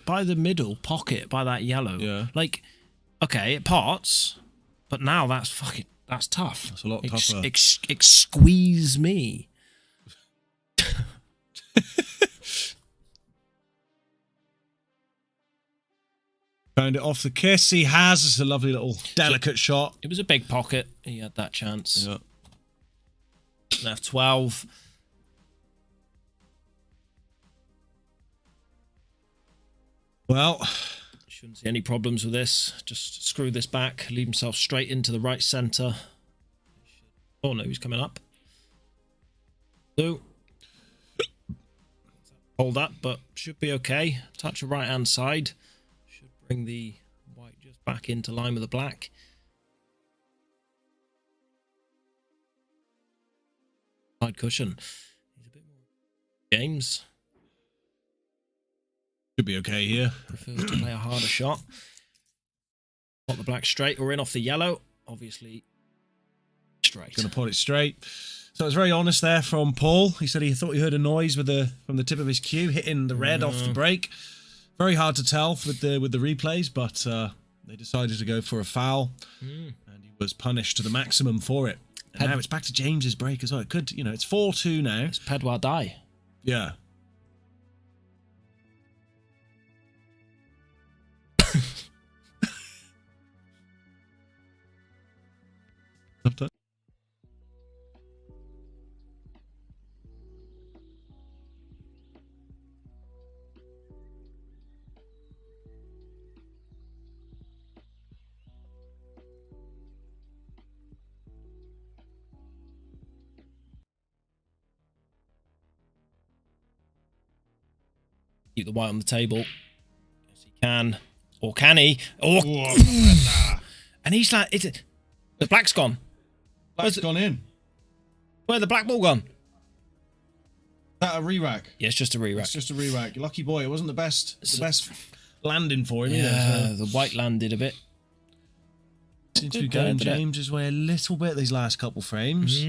by the middle pocket, by that yellow. Yeah. Like, okay, it parts, but now that's tough. That's a lot tougher. Squeeze me. Found it off the kiss. He has. It's a lovely little delicate shot. It was a big pocket. He had that chance. Yeah. Left 12. Well, Shouldn't see any problems with this. Just screw this back, leave himself straight into the right centre. Oh no, he's coming up. So, hold that, but should be okay. Touch the right hand side. Should bring the white just back into line with the black. Side cushion. He's a bit more games. should be okay here. Prefers to play a harder shot. Got the black straight or in off the yellow. Obviously straight. Going to put it straight. So it was very honest there from Paul. He said he thought he heard a noise with from the tip of his cue hitting the red off the break. Very hard to tell with the replays, but they decided to go for a foul, and he was punished to the maximum for it. And now it's back to James's break as well. It could, it's 4-2 now. It's Pedwar die. Yeah. Keep the white on the table. Yes, he can. Or can he? Or... And he's like, the black's gone. Black's gone in. Where's the black ball gone? Is that a re-rack? Yeah, it's just a re-rack. It's just a re-rack. Lucky boy. It wasn't the best landing for him Yeah, either. So. the white landed a bit. Seems to be going James's way a little bit these last couple frames.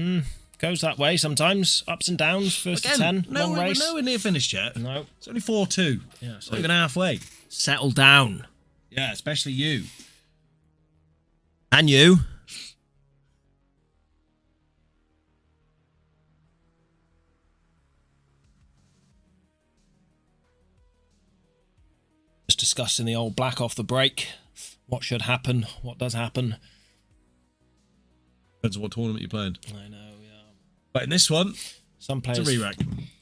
Goes that way sometimes. Ups and downs. First to 10. Long race. We're nowhere near finished yet. No. It's only 4-2. Yeah, It's not even halfway. Settle down. Yeah, especially you. And you. Just discussing the old black off the break. What should happen? What does happen? Depends on what tournament you're playing. I know, yeah. But in this one, Some it's players a re-rack.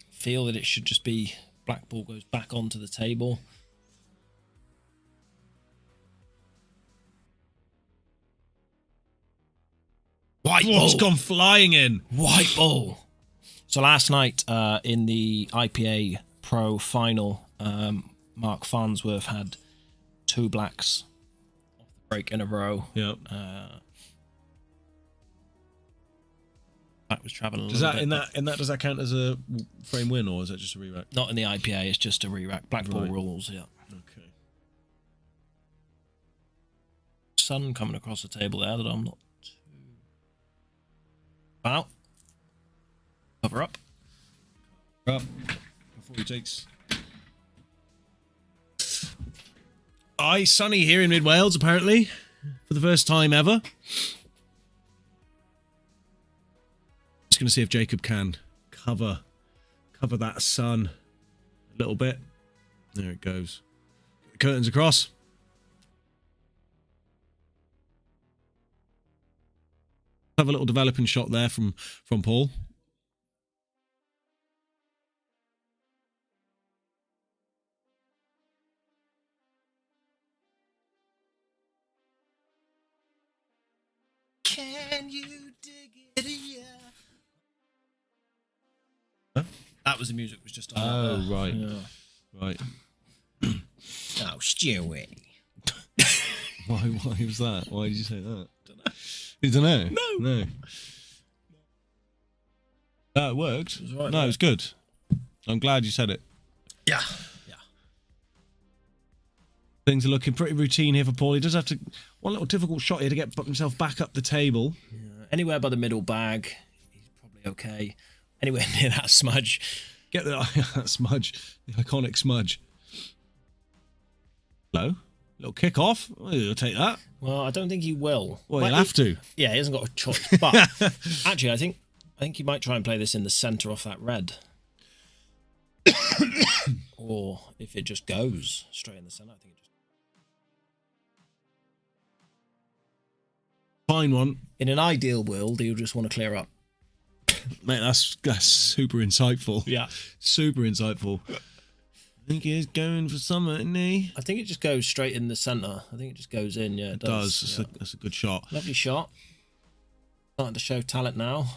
feel that it should just be black ball goes back onto the table. White ball. It's gone flying in. White ball. So last night in the IPA Pro final, Mark Farnsworth had 2 blacks off the break in a row. Yeah. That was traveling a Does little that bit. in that does that count as a frame win or is that just a re-rack? Not in the IPA, it's just a re-rack. Black ball Right. rules, yeah. Okay. Sun coming across the table there that I'm not too... Wow. Cover up. Up before he takes. Aye, sunny here in Mid Wales apparently for the first time ever. Just going to see if Jacob can cover that sun a little bit. There it goes. Curtains across. Have a little developing shot there from Paul. Can you dig it? Yeah. Huh? That was the music was just on. Oh, right. Yeah. Right. Oh, Stewie. Why was that? Why did you say that? You don't know? No. It worked. It was right, no, right. it was good. I'm glad you said it. Yeah. Things are looking pretty routine here for Paul. He does have to one little difficult shot here to get himself back up the table. Yeah. Anywhere by the middle bag, he's probably okay. Anywhere near that smudge. Get that smudge, the iconic smudge. Hello, little kick off. Oh, you'll take that. Well, I don't think he will. Well, he'll have to. Yeah, he hasn't got a choice. But actually, I think he might try and play this in the centre off that red. Or if it just goes straight in the centre, I think it just. Fine one. In an ideal world, he'll just want to clear up. Mate, that's super insightful. Yeah. Super insightful. I think he's going for something, isn't he? I think it just goes straight in the centre. I think it just goes in, yeah. It does. Yeah. That's a good shot. Lovely shot. Starting to show talent now.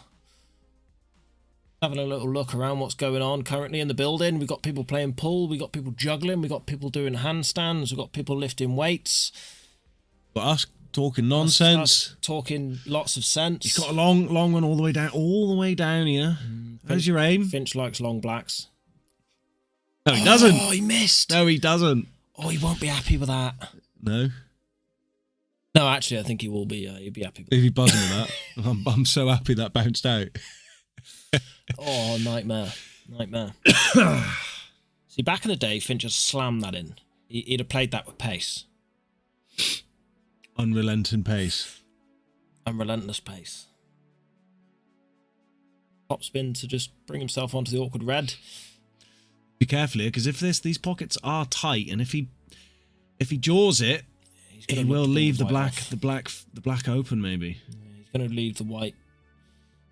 Having a little look around what's going on currently in the building. We've got people playing pool. We've got people juggling. We've got people doing handstands. We've got people lifting weights. But us talking nonsense. Us talking lots of sense. He's got a long one all the way down here. How's your aim? Finch likes long blacks. No, he doesn't. Oh, he missed. No, he doesn't. Oh, he won't be happy with that. No. No, actually, I think he will be. He'll be happy with that. If he buzzing with that, I'm so happy that bounced out. Oh, nightmare. See, back in the day, Finch just slammed that in. He'd have played that with pace. Unrelenting pace. Unrelentless pace. Top spin to just bring himself onto the awkward red. Be careful here, because if these pockets are tight, and if he jaws it, he will leave the black open maybe. Yeah, he's going to leave the white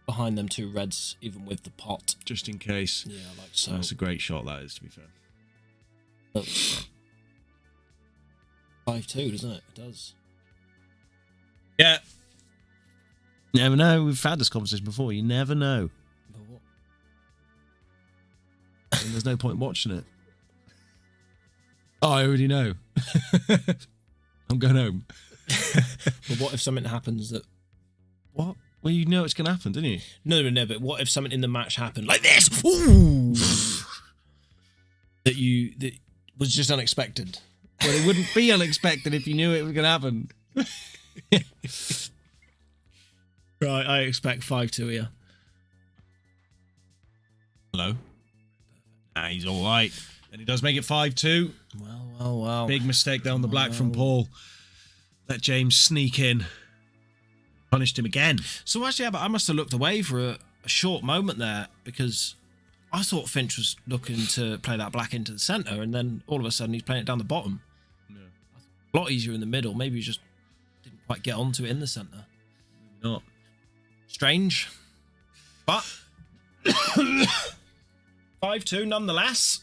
behind them two reds, even with the pot, just in case. Yeah, like so. That's a great shot. That is, to be fair. 5-2, doesn't it? It does. Yeah. You never know. We've had this conversation before. You never know. But what? And there's no point watching it. Oh, I already know. I'm going home. But what if something happens that... What? Well, you know it's going to happen, didn't you? No, but what if something in the match happened like this? Ooh! that was just unexpected. Well, it wouldn't be unexpected if you knew it was going to happen. Right, I expect 5-2 here. Hello? He's all right. And he does make it 5-2. Well. Big mistake there on the black from Paul. Let James sneak in. Punished him again. So actually, I must have looked away for a short moment there, because I thought Finch was looking to play that black into the centre, and then all of a sudden he's playing it down the bottom. Yeah. A lot easier in the middle. Maybe he just didn't quite get onto it in the centre. Not. Strange. But 5-2 nonetheless.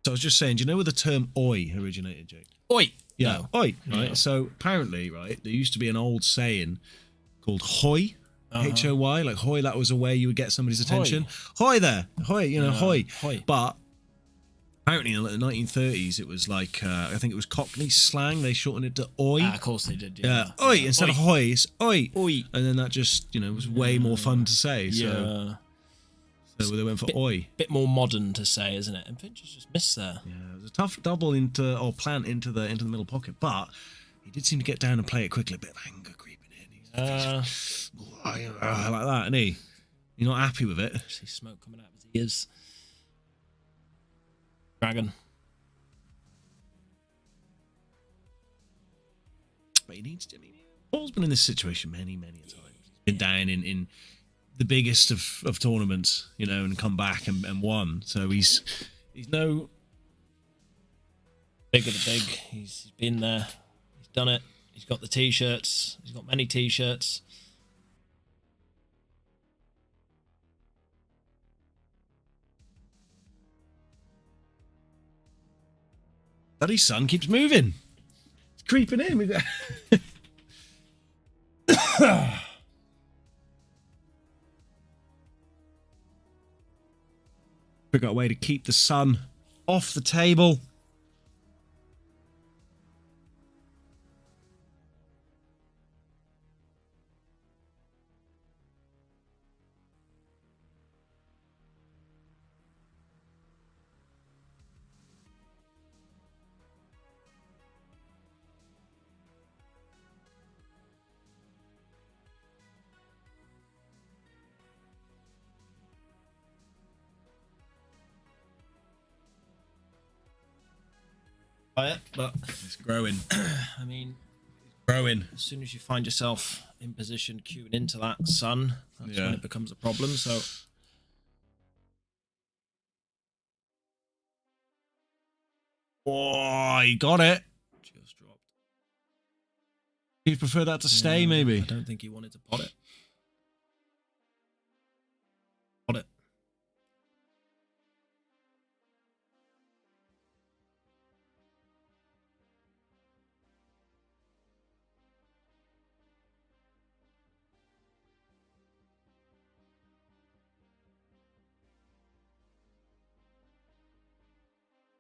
So I was just saying, do you know where the term "oi" originated, Jake? Oi. Yeah, No. oi. Right. No. So apparently, right, there used to be an old saying called "hoy," H-O-Y, like hoy. That was a way you would get somebody's attention. Hoy there, hoy. You know, hoy. But apparently, in the 1930s, it was like I think it was Cockney slang. They shortened it to "oi." Of course they did. Yeah, oi instead of hoy. It's oi. Oi. And then that just was way more fun to say. So they went for oi. Bit more modern to say, isn't it? And Finch just missed there. Yeah, it was a tough double plant into the middle pocket, but he did seem to get down and play it quickly. A bit of anger creeping in. He's like that, isn't he? You're not happy with it. See smoke coming out of his ears. Dragon. But he needs to. I mean, Paul's been in this situation many a times. He's been down in the biggest of tournaments, and come back and won. So he's no big of the big. He's been there. He's done it. He's got the t-shirts. He's got many t-shirts. Daddy's son keeps moving. It's creeping in. Figure out a way to keep the sun off the table. But It's growing. I mean, Growing. as soon as you find yourself in position queuing into that sun, that's when it becomes a problem. So Oh, he got it. just dropped. You'd prefer that to stay, maybe? I don't think he wanted to pot it. Pot it.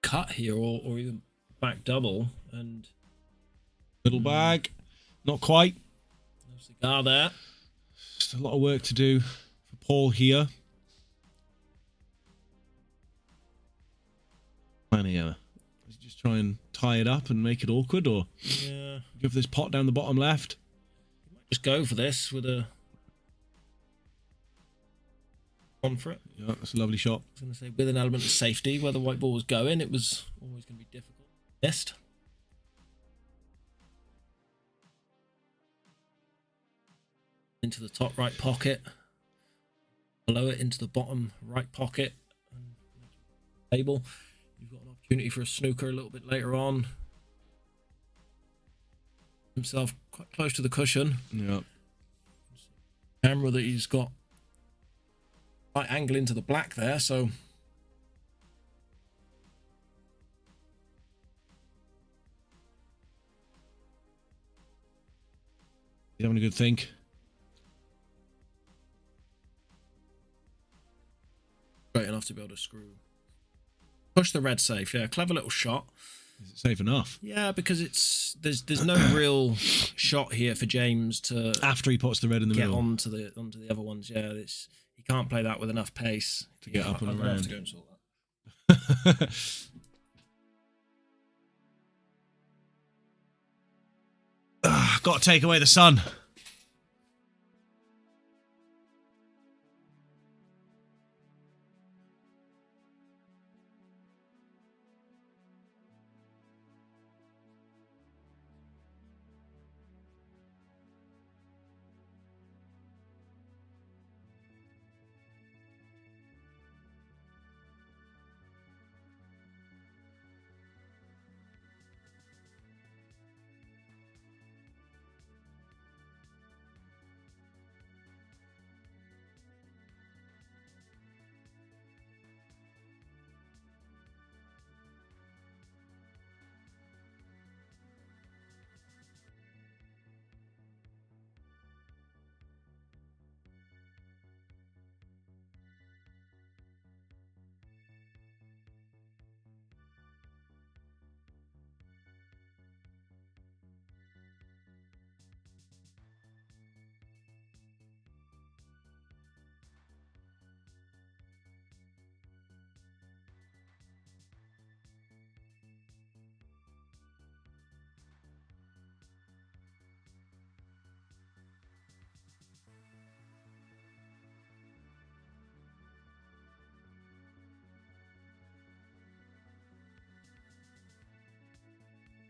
Cut here, or even back double, and Little bag. Not quite. no cigar there. Just a lot of work to do for Paul here. Plan here. Just try and tie it up and make it awkward, or Yeah, give this pot down the bottom left. just go for this with a on for it. Yeah, that's a lovely shot. I was going to say, with an element of safety, where the white ball was going, it was always going to be difficult. Missed. Into the top right pocket. Below it into the bottom right pocket. And table. You've got an opportunity for a snooker a little bit later on. Himself quite close to the cushion. Yeah. Camera that he's got right angle into the black there, so You having a good think? great enough to be able to screw. Push the red safe, yeah. Clever little shot. Is it safe enough? Yeah, because there's no real shot here for James to After he puts the red in the get middle. onto the other ones. Yeah, he can't play that with enough pace To get up and I'd love around. to go and sort that. Got to take away the sun.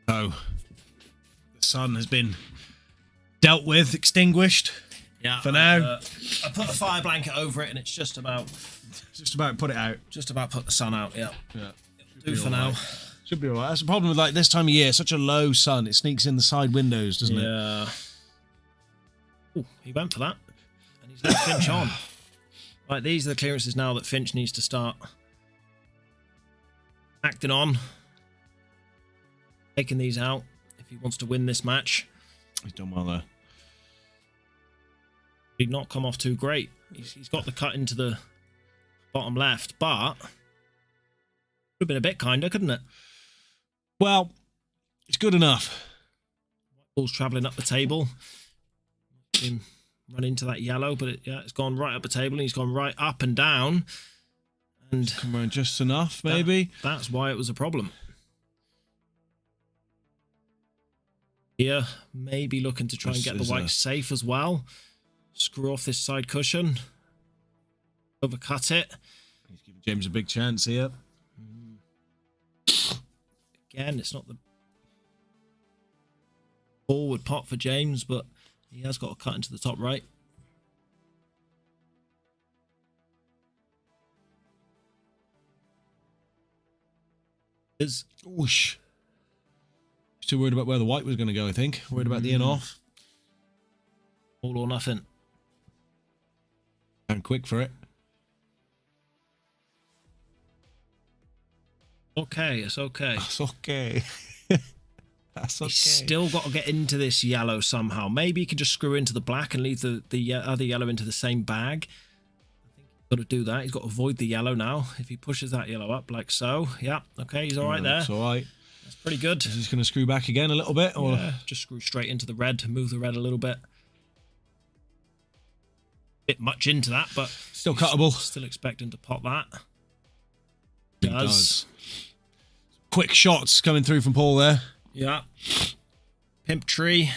So, the sun has been dealt with, extinguished. Yeah, For now. I put a fire blanket over it, and it's just about Just about put it out. put the sun out. Yeah, Yeah. do for now. Should be alright. That's the problem with like this time of year. Such a low sun. It sneaks in the side windows, doesn't it? Yeah. Ooh, he went for that, and he's let Finch on. Right, these are the clearances now that Finch needs to start acting on, taking these out if he wants to win this match. He's done well there. Did not come off too great. He's got the cut into the bottom left, but have been a bit kinder, couldn't it? Well, it's good enough. Ball's travelling up the table. Him run into that yellow, but it's gone right up the table and he's gone right up and down. And Come around just enough, maybe. That's why it was a problem. Here, maybe looking to try and get the white safe as well. Screw off this side cushion. Overcut it. He's giving James a big chance here. Again, it's not the forward pot for James, but he has got a cut into the top right. Whoosh. Still worried about where the white was going to go, I think. Worried about the in off. All or nothing. And quick for it. Okay, it's okay. That's okay. That's okay. He's still got to get into this yellow somehow. Maybe he can just screw into the black and leave the other yellow into the same bag. I think he's got to do that. He's got to avoid the yellow now. If he pushes that yellow up like so. Yeah, okay, he's all right there. That's all right. That's pretty good. Is he just going to screw back again a little bit? Or Yeah, just screw straight into the red to move the red a little bit. Bit much into that, but still cuttable. Still expecting to pop that. He does. Quick shots coming through from Paul there. Yeah. Pimp tree.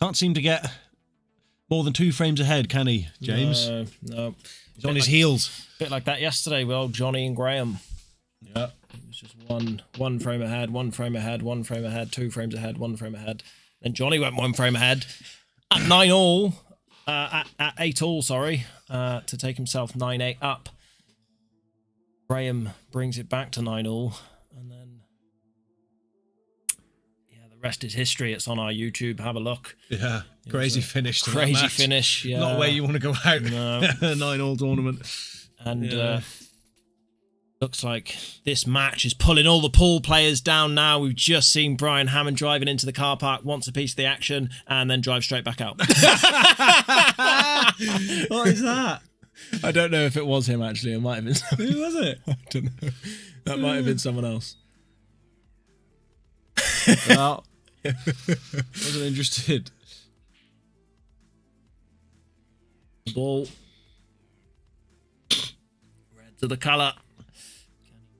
Can't seem to get more than 2 frames ahead, can he, James? No. He's on his heels. Bit like that yesterday with old Johnny and Graham. Yeah. It was just one frame ahead, 1 frame ahead, 1 frame ahead, 2 frames ahead, 1 frame ahead. Then Johnny went 1 frame ahead at 9 all. At 8 all, sorry, to take himself 9-8 up. Graham brings it back to 9 all, and then the rest is history. It's on our YouTube. Have a look. Yeah, crazy finish. Crazy finish. Yeah, not where you want to go out. No. 9 all tournament, and looks like this match is pulling all the pool players down now. We've just seen Brian Hammond driving into the car park, wants a piece of the action, and then drive straight back out. What is that? I don't know if it was him, actually. It might have been. Who was it? I don't know. That might have been someone else. Well, wasn't interested. The ball. Red to the colour.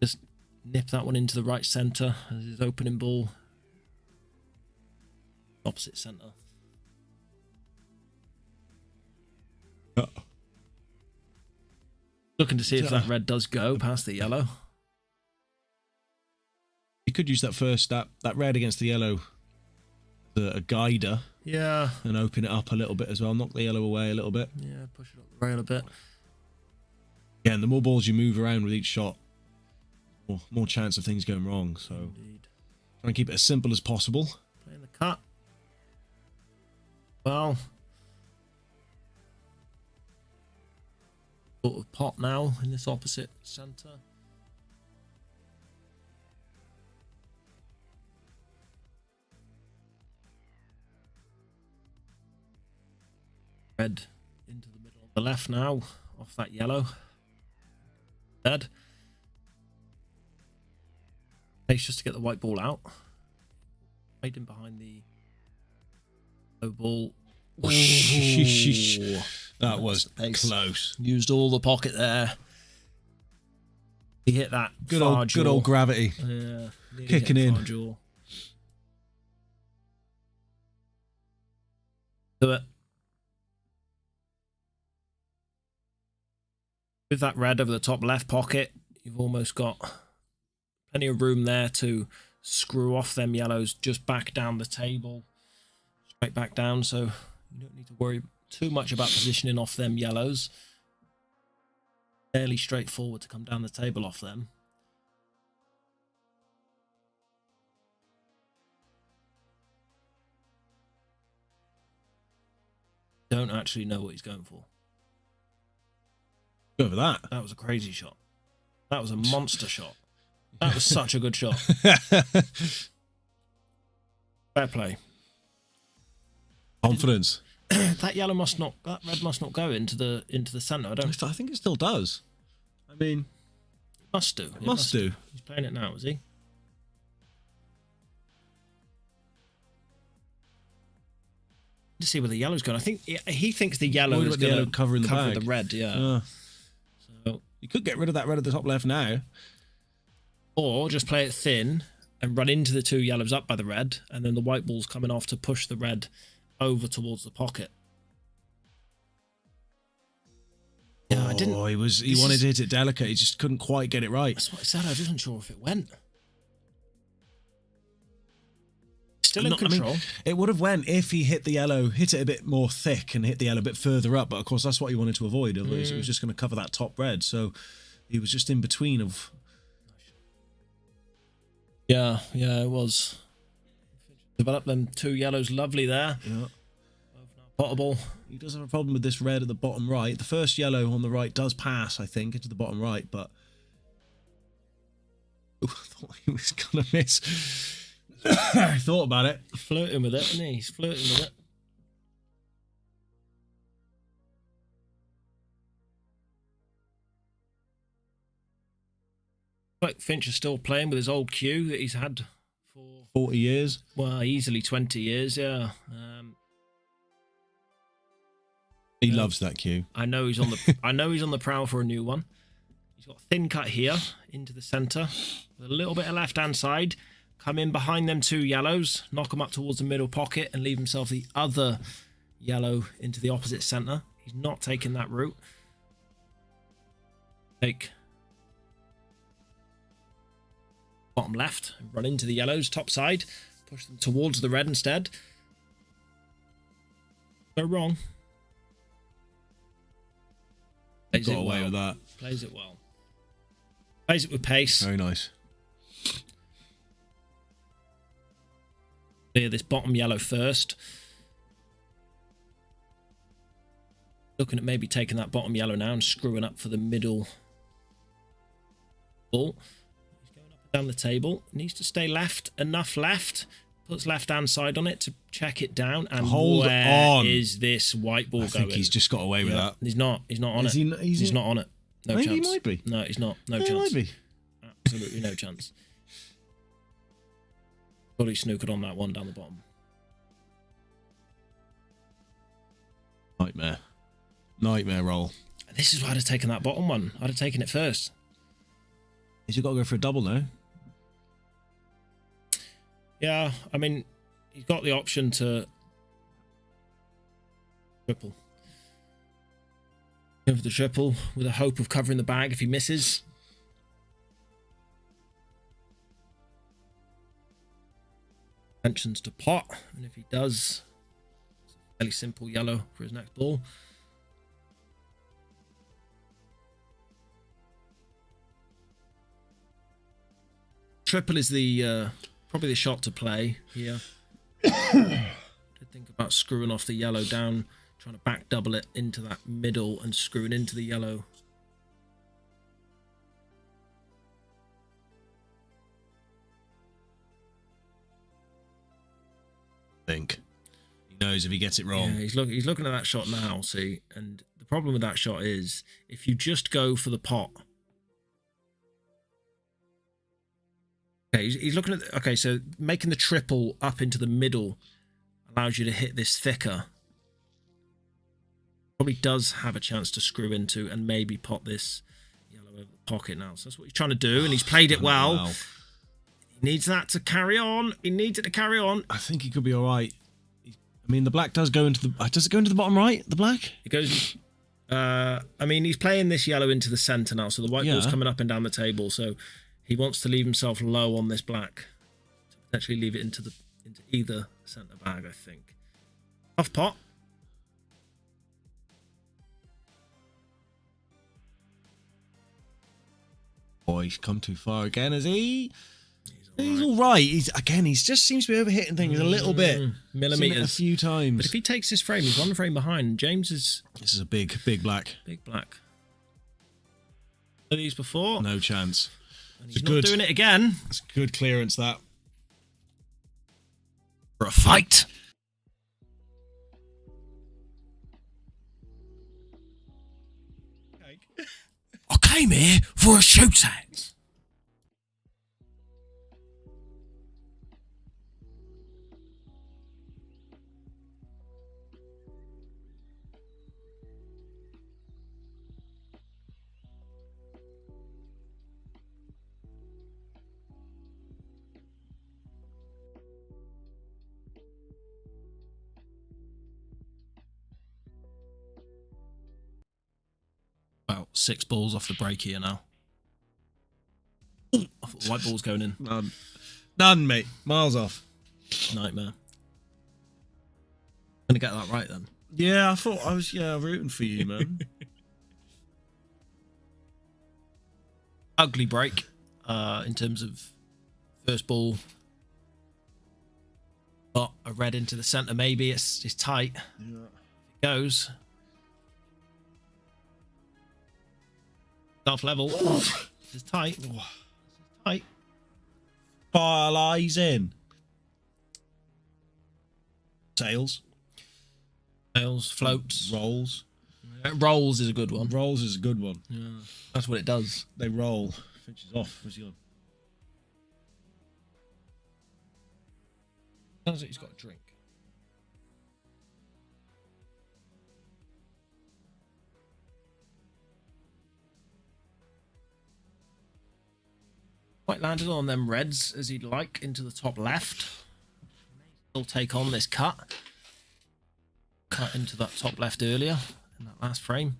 Just nip that one into the right centre as his opening ball. Opposite centre. Looking to see if that red does go past the yellow. You could use that red against the yellow, a guider. Yeah. And open it up a little bit as well. Knock the yellow away a little bit. Yeah, push it up the rail a bit. Yeah, and the more balls you move around with each shot, more chance of things going wrong. So Indeed. try and keep it as simple as possible. Playing the cut. Well, sort of pot now in this opposite centre. Red into the middle of the left now, off that yellow. Dead. Pace just to get the white ball out. Hiding behind the low ball. Ooh. That was close. Used all the pocket there. He hit that good old gravity. Yeah, kicking in. Do it. With that red over the top left pocket, you've almost got plenty of room there to screw off them yellows just back down the table. Straight back down, so you don't need to worry too much about positioning off them yellows. Fairly straightforward to come down the table off them. Don't actually know what he's going for. Over that. That was a crazy shot. That was a monster shot. That was such a good shot. Fair play. Confidence. That red must not go into the centre. I think it still does. I mean, Must do. It Must do. He's playing it now, is he? To see where the yellow's going. I think he thinks the yellow is going to cover the red. Yeah. So you could get rid of that red at the top left now, or just play it thin and run into the 2 yellows up by the red, and then the white ball's coming off to push the red over towards the pocket. Yeah, I didn't. He wanted to hit it delicate. He just couldn't quite get it right. That's what I said. I wasn't sure if it went. Still in control. I mean, it would have went if he hit it a bit more thick and hit the yellow a bit further up. But of course, that's what he wanted to avoid. Otherwise, it was just going to cover that top red. So he was just in between of. Yeah, it was. Developed them 2 yellows, lovely there. Yeah. Potable. He does have a problem with this red at the bottom right. The first yellow on the right does pass, I think, into the bottom right, but I thought he was gonna miss. I thought about it. He's flirting with it, isn't he? He's flirting with it. Like Finch is still playing with his old cue that he's had for 40 years. Well, easily 20 years, yeah. He loves that cue. I know he's on the prowl for a new one. He's got a thin cut here into the centre, with a little bit of left hand side. Come in behind them 2 yellows, knock them up towards the middle pocket, and leave himself the other yellow into the opposite centre. He's not taking that route. Take bottom left, run into the yellows, top side, push them towards the red instead. Go wrong. Got away with that. Plays it well. Plays it with pace. Very nice. Clear this bottom yellow first. Looking at maybe taking that bottom yellow now and screwing up for the middle ball. He's going up and down the table. Needs to stay left, enough left. Puts left hand side on it to check it down. And where is this white ball going? I think he's just got away with that. He's not on it. He's not on it. No chance. He might be. No, he's not. No chance. He might be. Absolutely no chance. Fully snookered on that one down the bottom. Nightmare roll. And this is why I'd have taken that bottom one. I'd have taken it first. He's got to go for a double now. Yeah, I mean, he's got the option to triple. Go for the triple with a hope of covering the bag if he misses. Mentions to pot, and if he does, it's a fairly simple yellow for his next ball. Triple is the probably the shot to play here. Did think about screwing off the yellow down, trying to back double it into that middle and screwing into the yellow. Think he knows if he gets it wrong. Yeah, he's looking at that shot now, see, and the problem with that shot is if you just go for the pot. Okay, he's looking at okay, so making the triple up into the middle allows you to hit this thicker. Probably does have a chance to screw into and maybe pot this yellow over the pocket now. So that's what he's trying to do, and he's played it well. He needs that to carry on. He needs it to carry on. I think he could be all right. I mean, the black does go into the... Does it go into the bottom right, the black? It goes... I mean, he's playing this yellow into the centre now, so the white ball's coming up and down the table, so he wants to leave himself low on this black. To potentially leave it into either centre bag, I think. Off pot. Oh, he's come too far again, has he? He's all right. He just seems to be overhitting things a little bit. Millimetres. A few times. But if he takes this frame, he's one frame behind. James is... This is a big black. Big black. These before? No chance. And he's not doing it again. It's good clearance, that. For a fight. Okay. came here for a shootout. About 6 balls off the break here now. I thought the white ball's going in. None, mate. Miles off. Nightmare. Gonna get that right then. Yeah, I thought I was rooting for you, man. Ugly break in terms of first ball. Got a red into the centre. Maybe it's tight. Yeah. It goes. Off level. It's tight. It's tight. Eyes in. Tails. Tails, floats. Rolls. Rolls is a good one. Rolls is a good one. Yeah. That's what it does. They roll. Finch is off. Where's he on? Sounds like he's got a drink. Quite landed on them reds as he'd like into the top left. He'll take on this cut. Cut into that top left earlier in that last frame.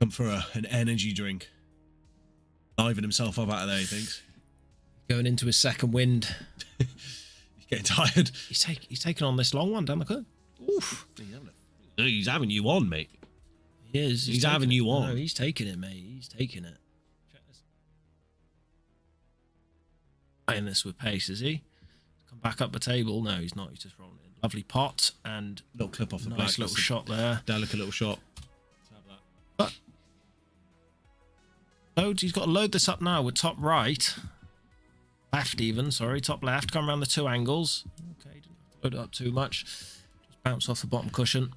Come for an energy drink. Liven himself up out of there, he thinks. Going into his second wind. He's getting tired. He's taking on this long one down the cut. Oof. He's having you on, mate. He is. He's having you on. No, he's taking it, mate. He's taking it. Playing this with pace, is he? Come back up the table. No, he's not. He's just rolling in. Lovely pot and Little clip off the black. nice little shot there. Delicate little shot. But loads. He's got to load this up now with top right. Left even, sorry. Top left. Come around the 2 angles. Okay, didn't have to load it up too much. Just bounce off the bottom cushion.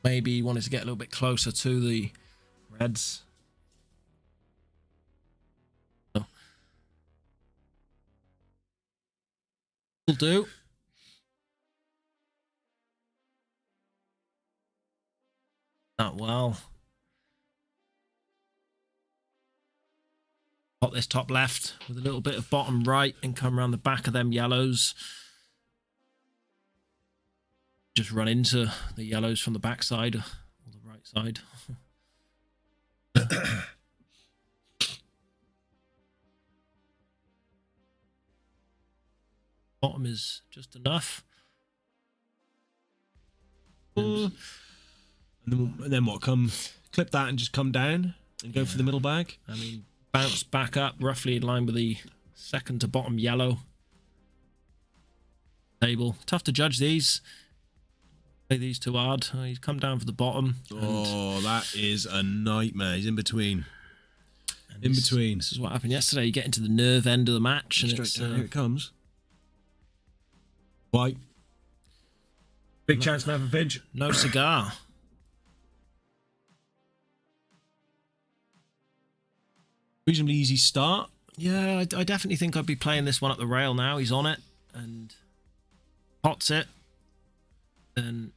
Maybe he wanted to get a little bit closer to the reds. Oh. Will do. Not well. Pop this top left with a little bit of bottom right and come around the back of them yellows. Just run into the yellows from the back side or the right side. Bottom is just enough. And then what? Come clip that and just come down and go for the middle bag. I mean, bounce back up roughly in line with the second to bottom yellow table. Tough to judge these. Play these too hard. He's come down for the bottom. Oh, that is a nightmare. He's in between. In between. This is what happened yesterday. You get into the nerve end of the match, and Straight it's down. Here it comes. White. Big chance now for Finch. no cigar. Reasonably easy start. Yeah, I definitely think I'd be playing this one at the rail now. He's on it and pots it. Then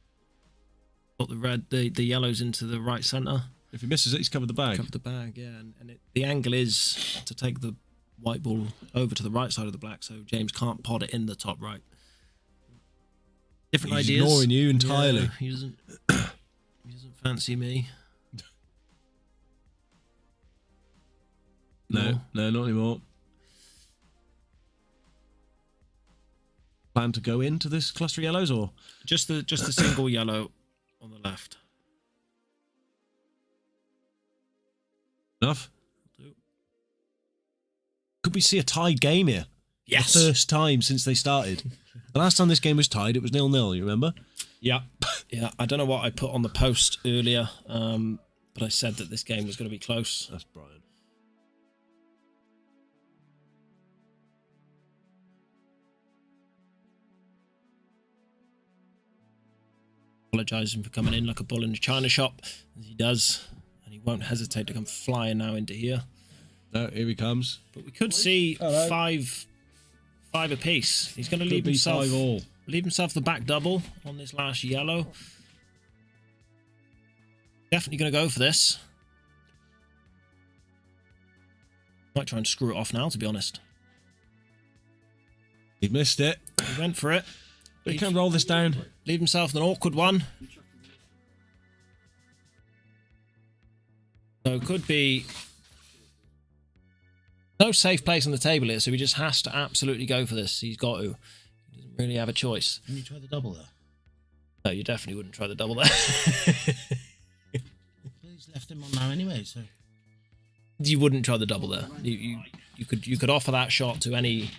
put the yellows into the right centre. If he misses it, he's covered the bag. Covered the bag, yeah. And the angle is to take the white ball over to the right side of the black, so James can't pot it in the top right. Different He's ideas. ignoring you entirely. Yeah, he doesn't fancy me. No, not anymore. Plan to go into this cluster of yellows, or Just the single yellow on the left. enough? Do. Could we see a tied game here? Yes. The first time since they started. The last time this game was tied, it was 0-0. You remember? Yeah. Yeah. I don't know what I put on the post earlier, but I said that this game was going to be close. That's Brian. Apologising for coming in like a bull in a china shop, as he does, and he won't hesitate to come flying now into here. No, here he comes. But we could see five apiece. He's going to leave himself 5 all. Leave himself the back double on this last yellow. Definitely going to go for this. Might try and screw it off now, to be honest. He missed it. He went for it. But he can roll this down. Leave himself an awkward one. So it could be no safe place on the table here, so he just has to absolutely go for this. He's got to. He doesn't really have a choice. Can you try the double there? No, you definitely wouldn't try the double there. He's left him on now anyway, so You wouldn't try the double there. You could offer that shot to any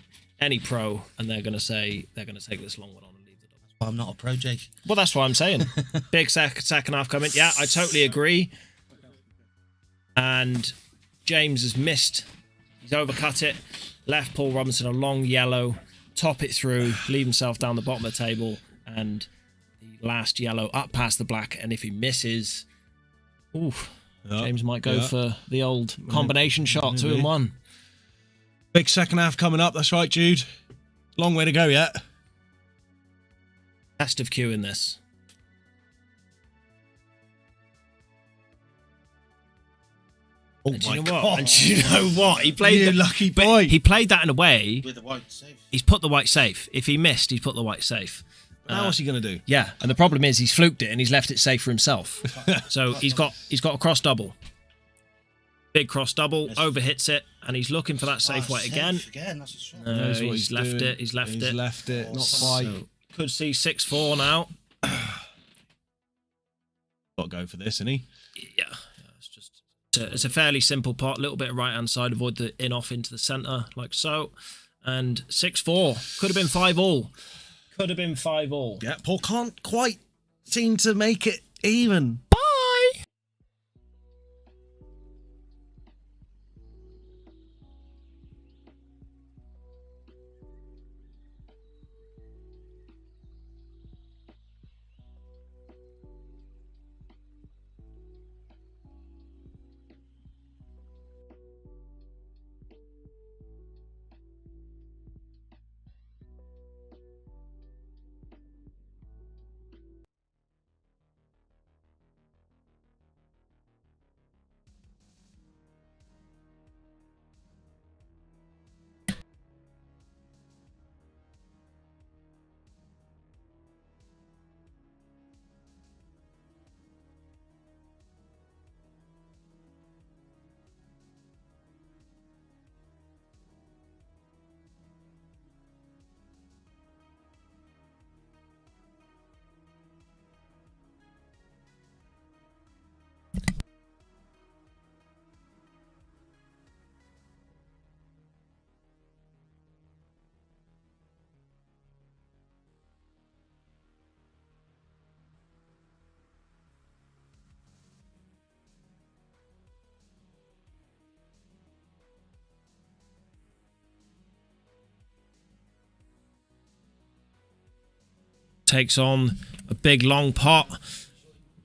pro, and they're going to take this long one on and leave the double. well, I'm not a pro, Jake. Well, that's what I'm saying. Big second half comment. Yeah, I totally agree. And James has missed. He's overcut it. Left Paul Robinson a long yellow. Top it through. Leave himself down the bottom of the table. And the last yellow up past the black. And if he misses, James might go for the old combination shot, 2 and 1. Big second half coming up. That's right, Jude. Long way to go yet. Best of Q in this. Oh And my you know God. what? And you know what? He played You lucky boy. He played that in a way. With the white safe. He's put the white safe. If he missed, he's put the white safe. Now what's he going to do? Yeah, and the problem is he's fluked it and he's left it safe for himself. So he's got a cross double. Big cross double, overhits it, and he's looking for that safe white again. That's a shot. No, Knows what he's left doing. it. He's left He's it. left it. Not quite. So could see 6-4 now. Got to go for this, isn't he? Yeah, it's a fairly simple pot. A little bit of right hand side, avoid the in off into the centre like so, and 6-4 could have been 5 all. Could have been 5 all. Yeah, Paul can't quite seem to make it even. Bye. Takes on a big long pot,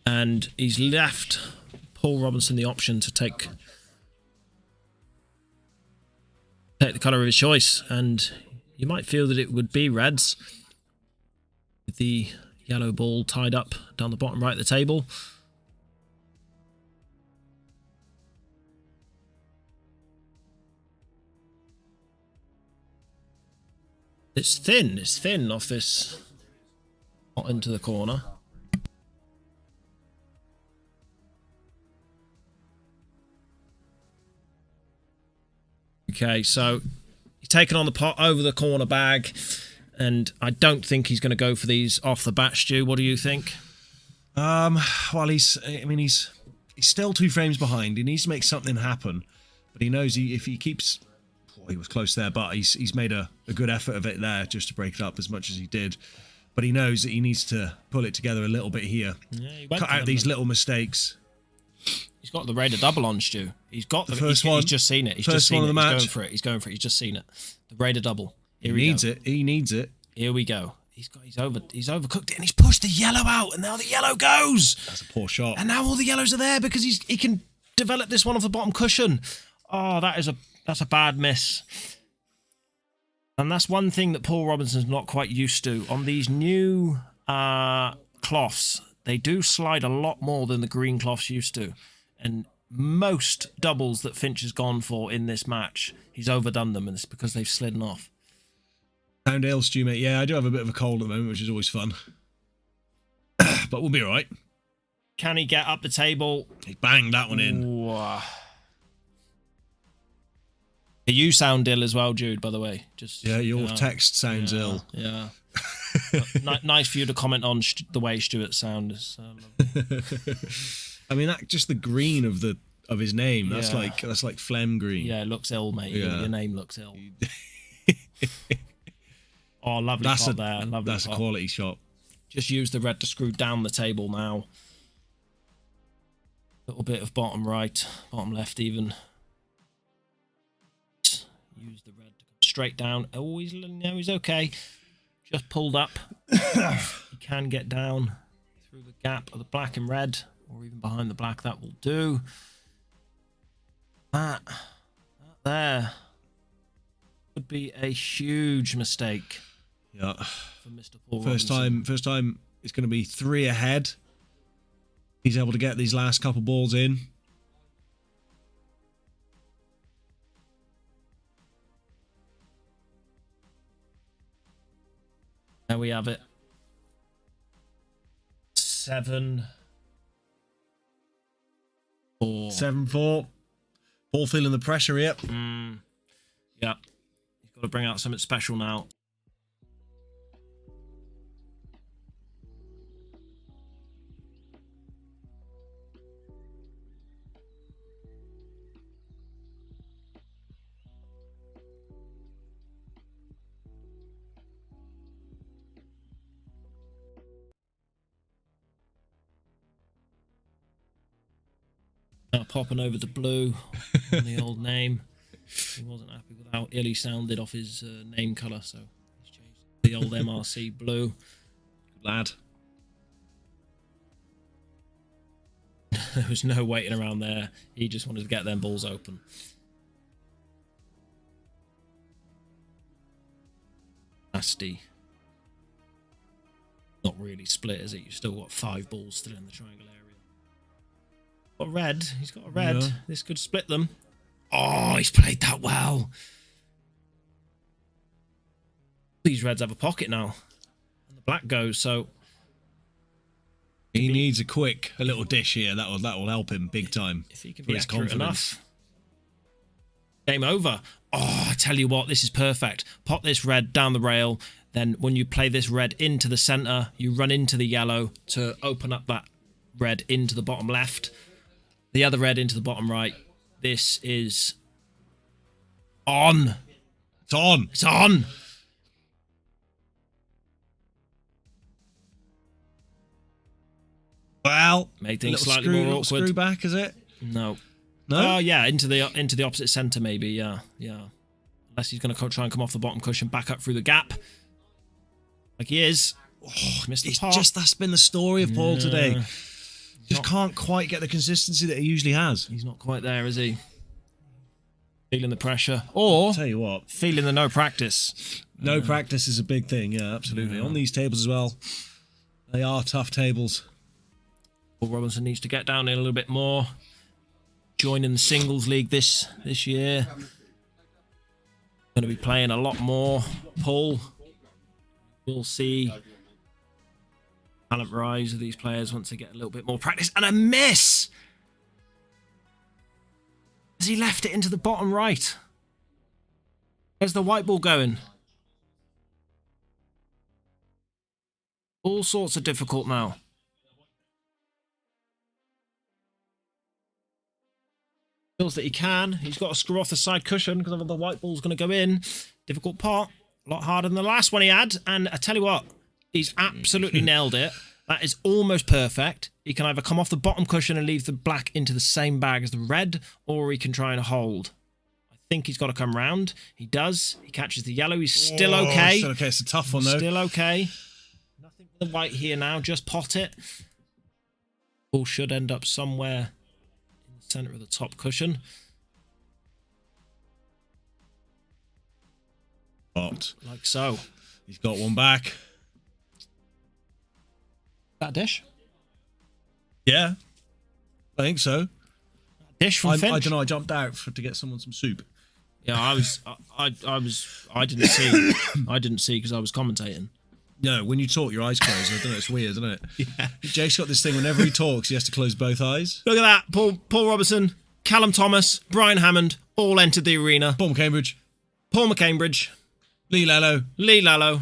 and he's left Paul Robinson the option to take the colour of his choice, and you might feel that it would be reds with the yellow ball tied up down the bottom right of the table. It's thin off this into the corner. Okay, so he's taken on the pot over the corner bag, and I don't think he's going to go for these off the bat. Stu, what do you think? Well, he's still 2 frames behind. He needs to make something happen, but he knows if he keeps, he was close there, but he's made a good effort of it there just to break it up as much as he did. But he knows that he needs to pull it together a little bit here. Yeah, he cut out these little mistakes. He's got the Raider double on, Stu. He's got the first one. He's just seen it. He's First just seen one it. of the He's match. going for it. He's going for it. He's just seen it. The Raider double. He needs it. He needs it. Here we go. he's overcooked it, and he's pushed the yellow out, and now the yellow goes. That's a poor shot. And now all the yellows are there because he can develop this one off the bottom cushion. Oh, that's a bad miss. And that's one thing that Paul Robinson's not quite used to. On these new cloths, they do slide a lot more than the green cloths used to. And most doubles that Finch has gone for in this match, he's overdone them, and it's because they've slidden off. Sound ale, Stu, mate. Yeah, I do have a bit of a cold at the moment, which is always fun. But we'll be all right. Can he get up the table? He banged that one in. Ooh. You sound ill as well, Jude, by the way. Just yeah, your text sounds ill. Yeah. Nice for you to comment on the way Stuart sounds. I mean, just the green of his name. That's like phlegm green. Yeah, it looks ill, mate. Yeah. Your name looks ill. Oh, lovely shot there. Lovely that's shot. A quality shot. Just use the red to screw down the table now. Little bit of bottom right, bottom left even. Use the red to come straight down. Oh, he's okay. Just pulled up. He can get down through the gap of the black and red, or even behind the black. That will do. That there could be a huge mistake. Yeah. For Mr. Paul First time it's going to be 3 ahead. He's able to get these last couple balls in. There we have it. 7-4. 7-4. Paul feeling the pressure here. Yeah. He's got to bring out something special now. Popping over the blue on the old name. He wasn't happy with how ill he sounded off his name colour, so he's changed the old MRC blue. Good lad. There was no waiting around there. He just wanted to get them balls open. Nasty. Not really split, is it? You've still got 5 balls still in the triangle area. Got a red. He's got a red. Yeah. This could split them. Oh, he's played that well. These reds have a pocket now. And the black goes, so... He needs a little dish here. That will help him big time. If he can be accurate enough. Game over. Oh, I tell you what, this is perfect. Pop this red down the rail. Then when you play this red into the centre, you run into the yellow to open up that red into the bottom left. The other red into the bottom right. This is on. It's on. It's on. Well, make things slightly more awkward. Screw back, is it? No. No. Oh yeah, into the opposite centre maybe. Yeah. Unless he's going to try and come off the bottom cushion, back up through the gap, like he is. Oh, missed the pot. That's been the story of Paul today. Just can't quite get the consistency that he usually has. He's not quite there, is he? Feeling the pressure, or I'll tell you what, feeling the no practice. No practice is a big thing. Yeah, absolutely. Yeah. On these tables as well, they are tough tables. Paul Robinson needs to get down there a little bit more. Joining the singles league this year. Going to be playing a lot more. Paul, we'll see talent rise of these players once they get a little bit more practice. And a miss! Has he left it into the bottom right? Where's the white ball going? All sorts of difficult now. Feels that he can. He's got to screw off the side cushion because the white ball's going to go in. Difficult pot. A lot harder than the last one he had. And I tell you what, he's absolutely nailed it. That is almost perfect. He can either come off the bottom cushion and leave the black into the same bag as the red, or he can try and hold. I think he's got to come round. He does. He catches the yellow. He's still okay. Still okay. It's a tough one, though. Still okay. The white here now, just pot it. Ball should end up somewhere in the center of the top cushion. Pot. Like so. He's got one back. That dish? Yeah, I think so. Dish from I Finch? don't know. I jumped out to get someone some soup. Yeah, I didn't see. I didn't see because I was commentating. No, when you talk, your eyes close. I don't know. It's weird, isn't it? Yeah. Jake's got this thing. Whenever he talks, he has to close both eyes. Look at that. Paul Robertson, Callum Thomas, Brian Hammond all entered the arena. Paul Cambridge, Paul McCambridge, Lee Lallo, Lee Lallo.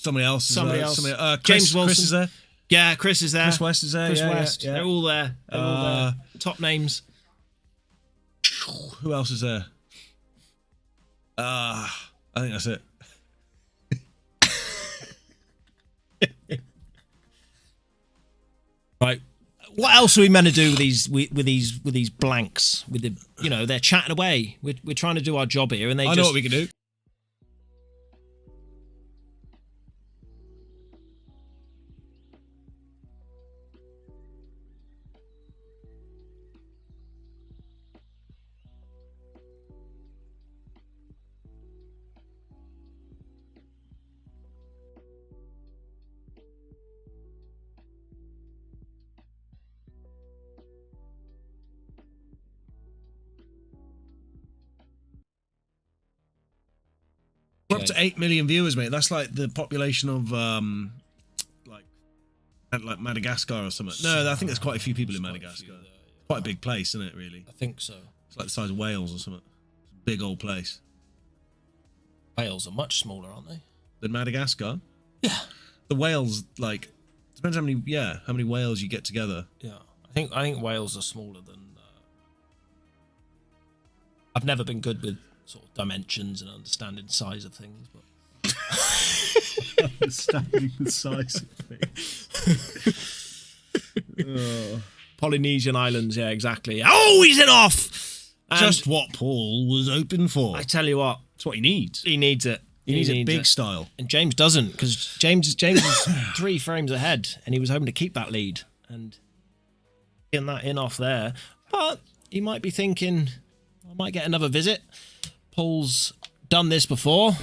somebody else. Somebody as well. else. Somebody, James Wilson. Chris is there. Yeah, Chris is there. Chris West is there. Chris yeah, West. Yeah. They're all there. They're all there. Top names. Who else is there? I think that's it. Right. What else are we meant to do with these blanks? With the, they're chatting away. We're trying to do our job here, and they I just. know what we can do. We're up to 8 million viewers, mate. That's like the population of like Madagascar or something. No, I think there's quite a few people in Madagascar. Quite a big place, isn't it? Really, I think so. it's like the size of Wales or something. It's a big old place. Wales are much smaller, aren't they? Than Madagascar. Yeah. The whales, like, depends how many whales you get together. Yeah. I think Wales are smaller than. I've never been good with sort of dimensions and understanding size of things, but. Understanding the size of things. Polynesian Islands, yeah, exactly. Oh, he's in off! And Just what Paul was hoping for. I tell you what, That's what he needs. he needs it. He needs it big style. And James doesn't, because James is 3 frames ahead, and he was hoping to keep that lead and getting that in off there. But he might be thinking, I might get another visit. Paul's done this before.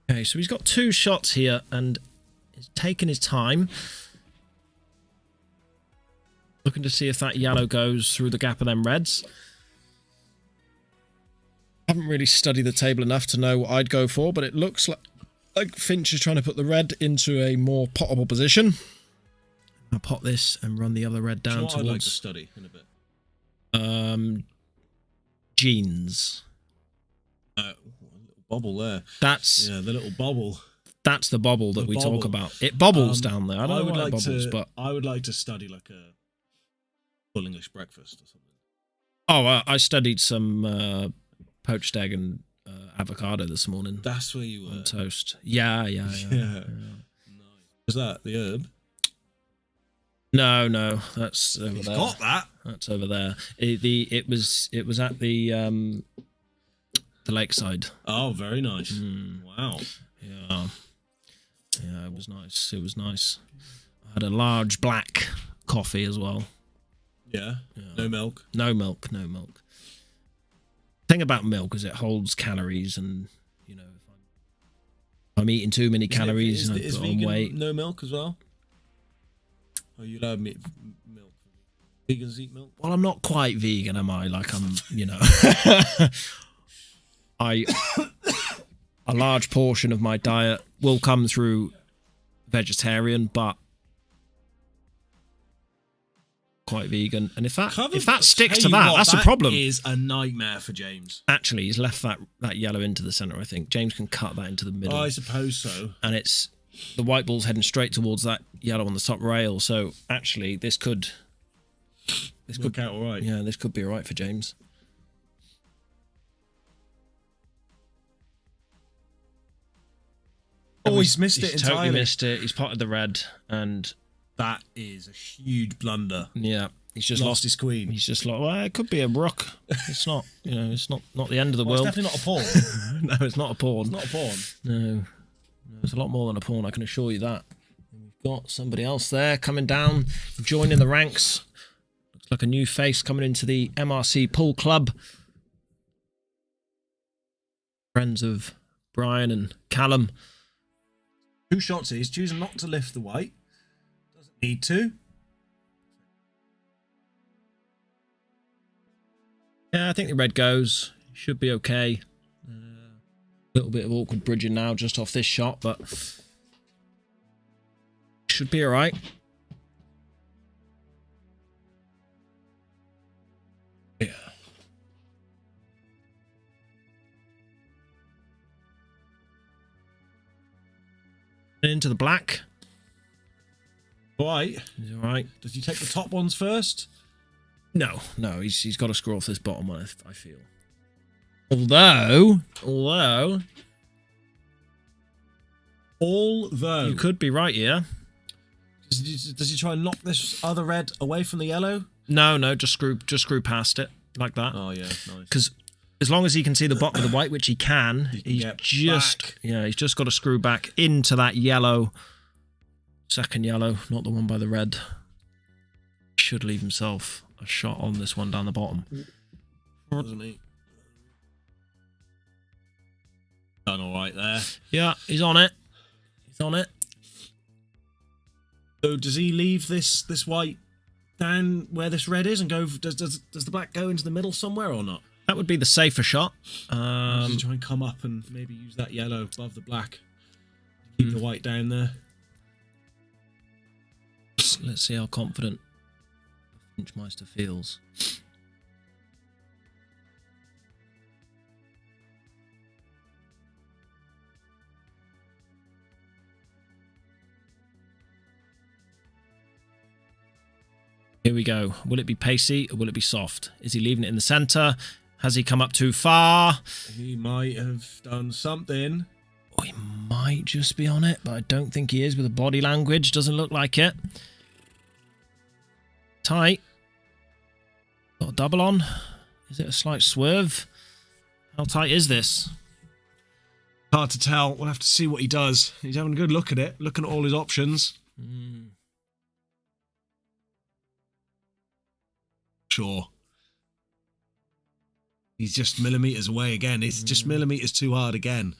Okay, so he's got 2 shots here and he's taken his time. Looking to see if that yellow goes through the gap of them reds. Haven't really studied the table enough to know what I'd go for, but it looks like Finch is trying to put the red into a more pottable position. I'll pot this and run the other red down What I'd towards like to study in a bit. jeans. A little bobble there. That's Yeah, the little bobble. That's the bobble that The we bobble. talk about. It bobbles down there. I don't know why it bobbles, but I would like to study like a full English breakfast or something. I studied some poached egg and avocado this morning That's where you were. on toast. Yeah. Nice. Is that the herb? No, that's over He's there. got that. That's over there. It was at the lakeside. Oh, very nice. Wow. Yeah, it was nice. It was nice. I had a large black coffee as well. Yeah. No milk. No milk. Thing about milk is it holds calories, and if I'm eating too many calories and I put on weight. No milk as well. Oh, you love milk. Vegans eat milk. Well, I'm not quite vegan, am I? Like I'm, a large portion of my diet will come through vegetarian, but quite vegan. And if that sticks to that, that's a problem. That is a nightmare for James. Actually, he's left that yellow into the center. I think James can cut that into the middle. I suppose so. And it's the white ball's heading straight towards that yellow on the top rail. So actually, this could work out all right. Yeah, this could be all right for James. Oh, he's missed it entirely. Totally missed it. He's potted the red, and that is a huge blunder. Yeah, he's just lost his queen. He's just like, well, it could be a rook. It's not, it's not the end of the world. It's definitely not a pawn. No, it's not a pawn. It's not a pawn. No, it's a lot more than a pawn. I can assure you that. We've got somebody else there coming down, joining the ranks. Looks like a new face coming into the MRC pool club. Friends of Brian and Callum. 2 shots. He's choosing not to lift the white. Doesn't need to. Yeah, I think the red goes. Should be okay. A little bit of awkward bridging now just off this shot, but should be all right. Yeah. Into the black. Right. He's all right. Does he take the top ones first? No, he's got to screw off this bottom one, I feel. Although you could be right here. Does he try and knock this other red away from the yellow? No, just screw past it like that. Oh yeah, nice. Because as long as he can see the bottom of the white, which he can, he's just got to screw back into that yellow. Second yellow, not the one by the red. Should leave himself a shot on this one down the bottom. Doesn't he? Done all right there. Yeah, he's on it. He's on it. So does he leave this white down where this red is and go? Does the black go into the middle somewhere or not? That would be the safer shot. Does he try and come up and maybe use that yellow above the black? Keep the white down there. Let's see how confident Finchmeister feels. Here we go. Will it be pacey or will it be soft? Is he leaving it in the centre? Has he come up too far? He might have done something. Or he might just be on it, but I don't think he is with the body language. Doesn't look like it. Tight. Got a double on. Is it a slight swerve? How tight is this? Hard to tell. We'll have to see what he does. He's having a good look at it, looking at all his options. Sure. He's just millimetres away again. It's just millimetres too hard again.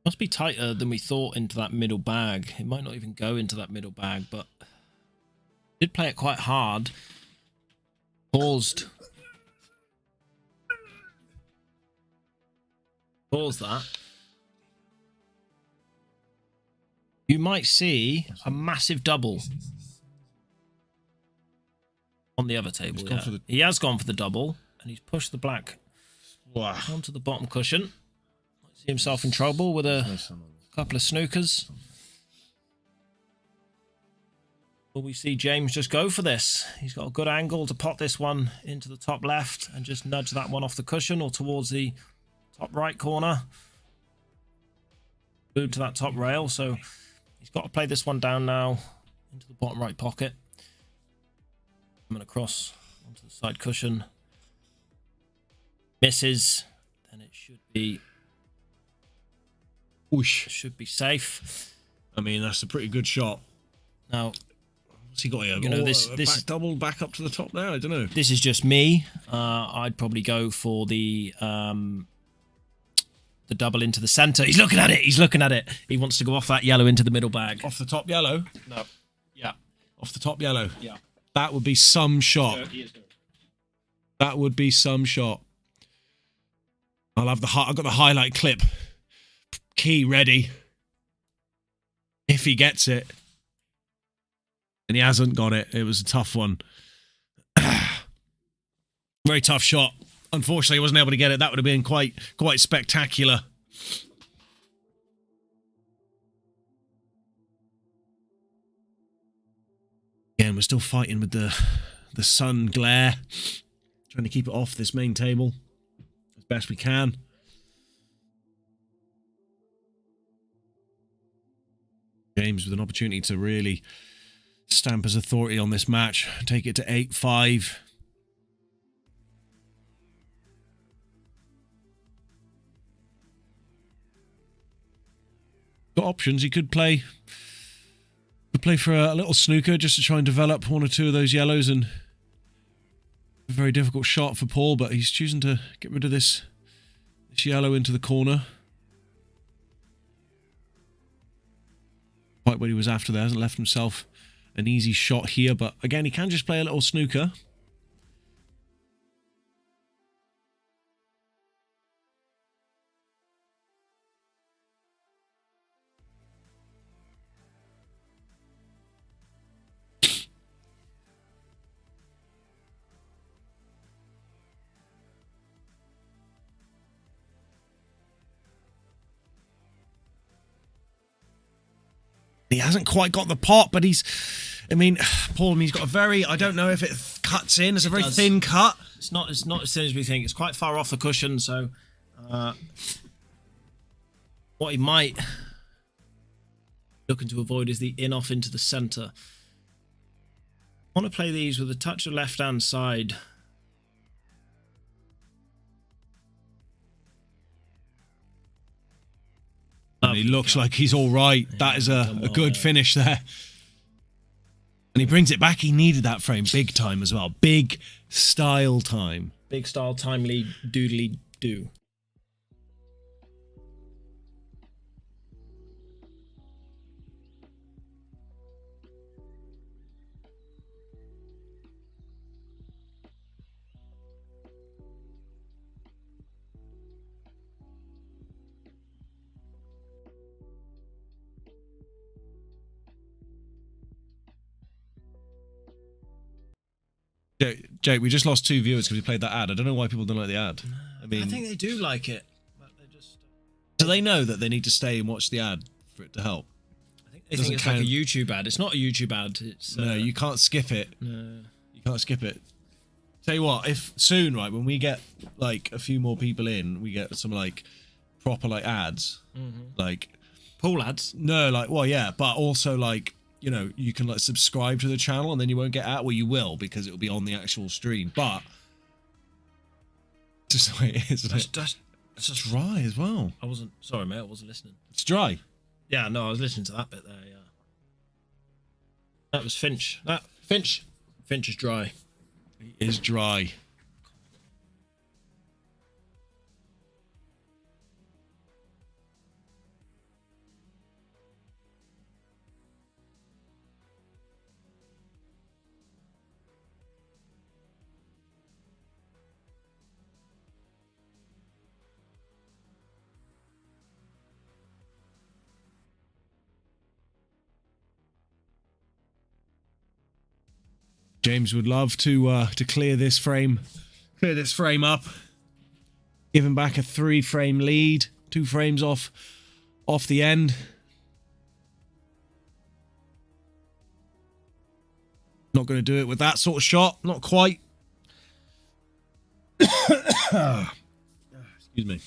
Must be tighter than we thought into that middle bag. It might not even go into that middle bag, but did play it quite hard. Paused that. You might see a massive double on the other table. Yeah. He has gone for the double, and he's pushed the black onto the bottom cushion. Might see himself in trouble with a couple of snookers. Will we see James just go for this? He's got a good angle to pot this one into the top left and just nudge that one off the cushion or towards the top right corner. Move to that top rail, so he's got to play this one down now into the bottom right pocket. Coming across onto the side cushion. Misses. Then it should be... Whoosh. Should be safe. I mean, that's a pretty good shot. Now... What's he got here? You know, this back double back up to the top there. I don't know. This is just me. I'd probably go for the double into the center. He's looking at it. He's looking at it. He wants to go off that yellow into the middle bag. Off the top yellow. No. Yeah. Off the top yellow. Yeah. That would be some shot. He is good. That would be some shot. I've got the highlight clip key ready. If he gets it. And he hasn't got it. It was a tough one. Very tough shot. Unfortunately, he wasn't able to get it. That would have been quite spectacular. Again, we're still fighting with the sun glare. Trying to keep it off this main table as best we can. James with an opportunity to really stamp his authority on this match. Take it to 8-5. Got options. He could play for a little snooker just to try and develop one or two of those yellows, and a very difficult shot for Paul, but he's choosing to get rid of this yellow into the corner. Quite what he was after there. Hasn't left himself an easy shot here, but again, he can just play a little snooker. He hasn't quite got the pot, but he's Paul, he's got a very, I don't know if it cuts in, it's a very thin cut. It's not as thin as we think. It's quite far off the cushion, so what he might looking to avoid is the in-off into the centre. I want to play these with a touch of left-hand side. And he looks like he's all right. Yeah, that is a good finish there. And he brings it back. He needed that frame big time as well. Big style time. Big style timely doodly do. Jake, we just lost 2 viewers because we played that ad. I don't know why people don't like the ad. I think they do like it. But they just... Do they know that they need to stay and watch the ad for it to help? I think they think it's like a YouTube ad. It's not a YouTube ad. It's no, you can't skip it. No. You can't skip it. Tell you what, if soon, right, when we get like a few more people in, we get some like proper like ads, like Paul ads. No, like, well, yeah, but also like, you know, you can like subscribe to the channel and then you won't get out. Well, you will because it will be on the actual stream. But just the way it is. It's dry as well. I wasn't sorry, mate. I wasn't listening. It's dry. Yeah, no, I was listening to that bit there. Yeah, that was Finch. Finch is dry. He is dry. James would love to clear this frame up, give him back a 3-frame lead, 2 frames off the end. Not going to do it with that sort of shot, not quite. Excuse me.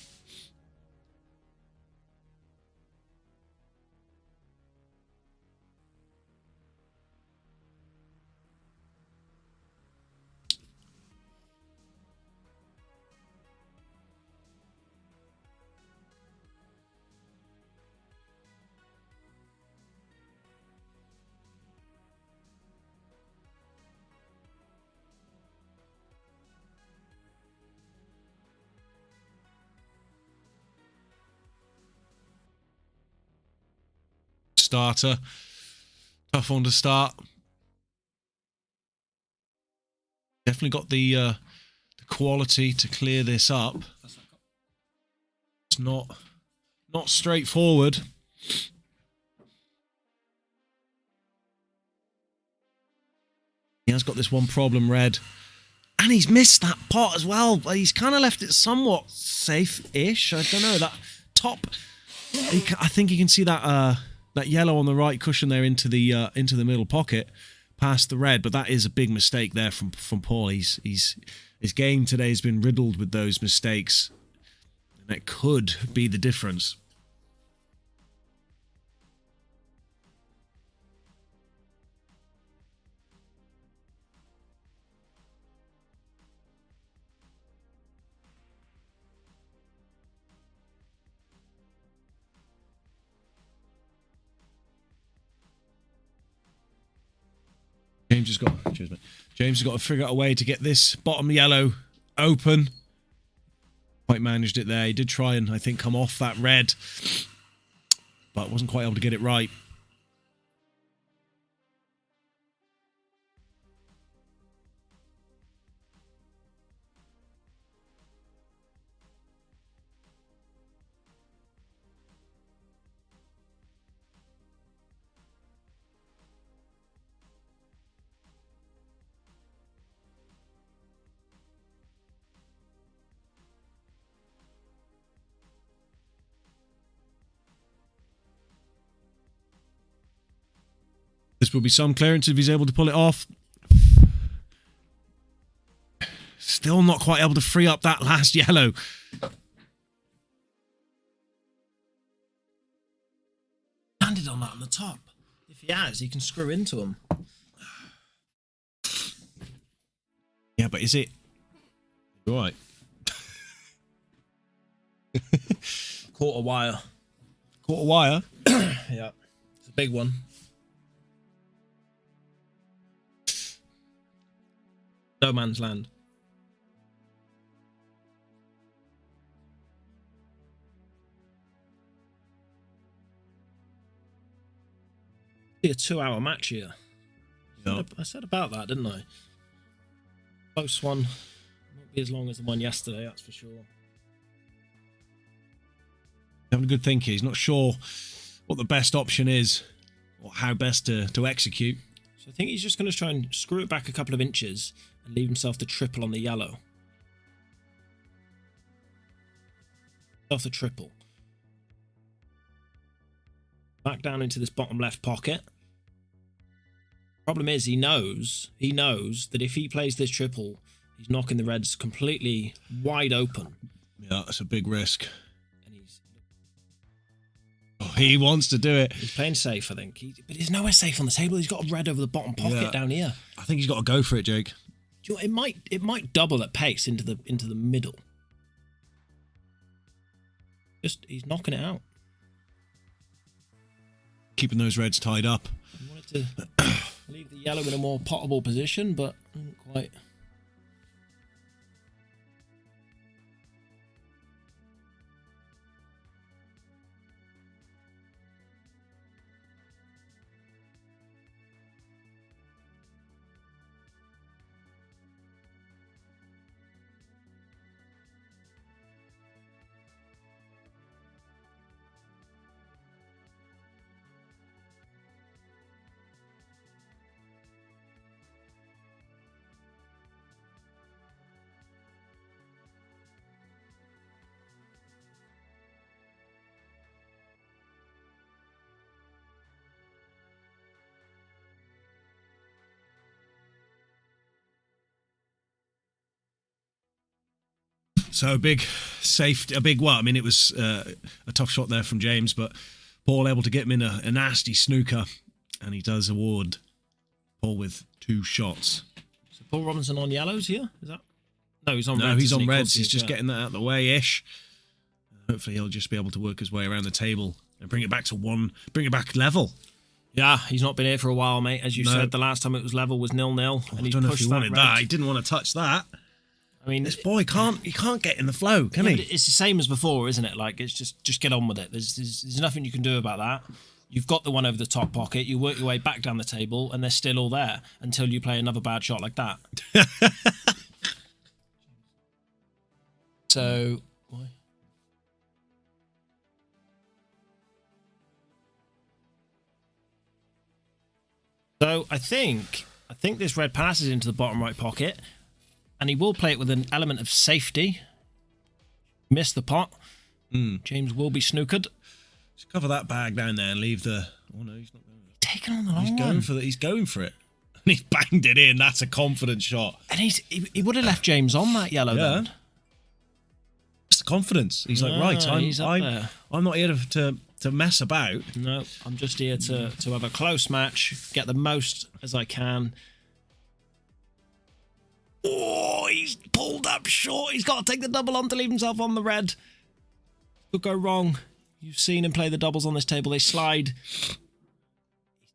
Starter, tough one to start. Definitely got the quality to clear this up. It's not straightforward. He has got this one problem, red. And he's missed that pot as well. He's kind of left it somewhat safe-ish. I don't know, that top... I think you can see that that yellow on the right cushion there into the middle pocket past the red, but that is a big mistake there from Paul. His game today has been riddled with those mistakes, and that could be the difference. James has got to figure out a way to get this bottom yellow open. Quite managed it there. He did try and, I think, come off that red, but wasn't quite able to get it right. This will be some clearance if he's able to pull it off. Still not quite able to free up that last yellow. Landed on that on the top. If he has, he can screw into him. Yeah, but is it? All right. Caught a wire. Caught a wire? Yeah. It's a big one. No man's land. Be a 2-hour match here. Yep. I said about that, didn't I? Close one. Won't be as long as the one yesterday, that's for sure. Having a good think here. He's not sure what the best option is or how best to execute. So I think he's just going to try and screw it back a couple of inches and leave himself the triple on the yellow. Off the triple. Back down into this bottom left pocket. Problem is, he knows that if he plays this triple, he's knocking the reds completely wide open. Yeah, that's a big risk. And he's... Oh, he wants to do it. He's playing safe, I think. But he's nowhere safe on the table. He's got a red over the bottom pocket down here. I think he's got to go for it, Jake. Do you know, it might double at pace into the middle. Just he's knocking it out. Keeping those reds tied up. I wanted to leave the yellow in a more potable position, but didn't quite. So a big safety, well, I mean, it was a tough shot there from James, but Paul able to get him in a nasty snooker, and he does award Paul with 2 shots. So Paul Robinson on yellows here? Is that? No, he's on reds. reds. He's on reds. He's just getting that out of the way-ish. Hopefully he'll just be able to work his way around the table and bring it back to bring it back level. Yeah, he's not been here for a while, mate. As you said, the last time it was level was 0-0. I don't know if he wanted that. He didn't want to touch that. I mean, this boy can't get in the flow, can he? But it's the same as before, isn't it? Like, it's just get on with it. There's nothing you can do about that. You've got the one over the top pocket. You work your way back down the table, and they're still all there until you play another bad shot like that. So, why? So I think this red passes into the bottom right pocket, and he will play it with an element of safety. Miss the pot. James will be snookered. Just cover that bag down there and leave the. Oh no, he's not going. Taking on the long He's one. going for it. He's going for it. And he's banged it in. That's a confident shot. And he would have left James on that yellow then. It's the confidence. He's like, right, he's up there. I'm not here to mess about. No, I'm just here to have a close match, get the most as I can. Oh, he's pulled up short. He's got to take the double on to leave himself on the red. Could go wrong. You've seen him play the doubles on this table. They slide. He's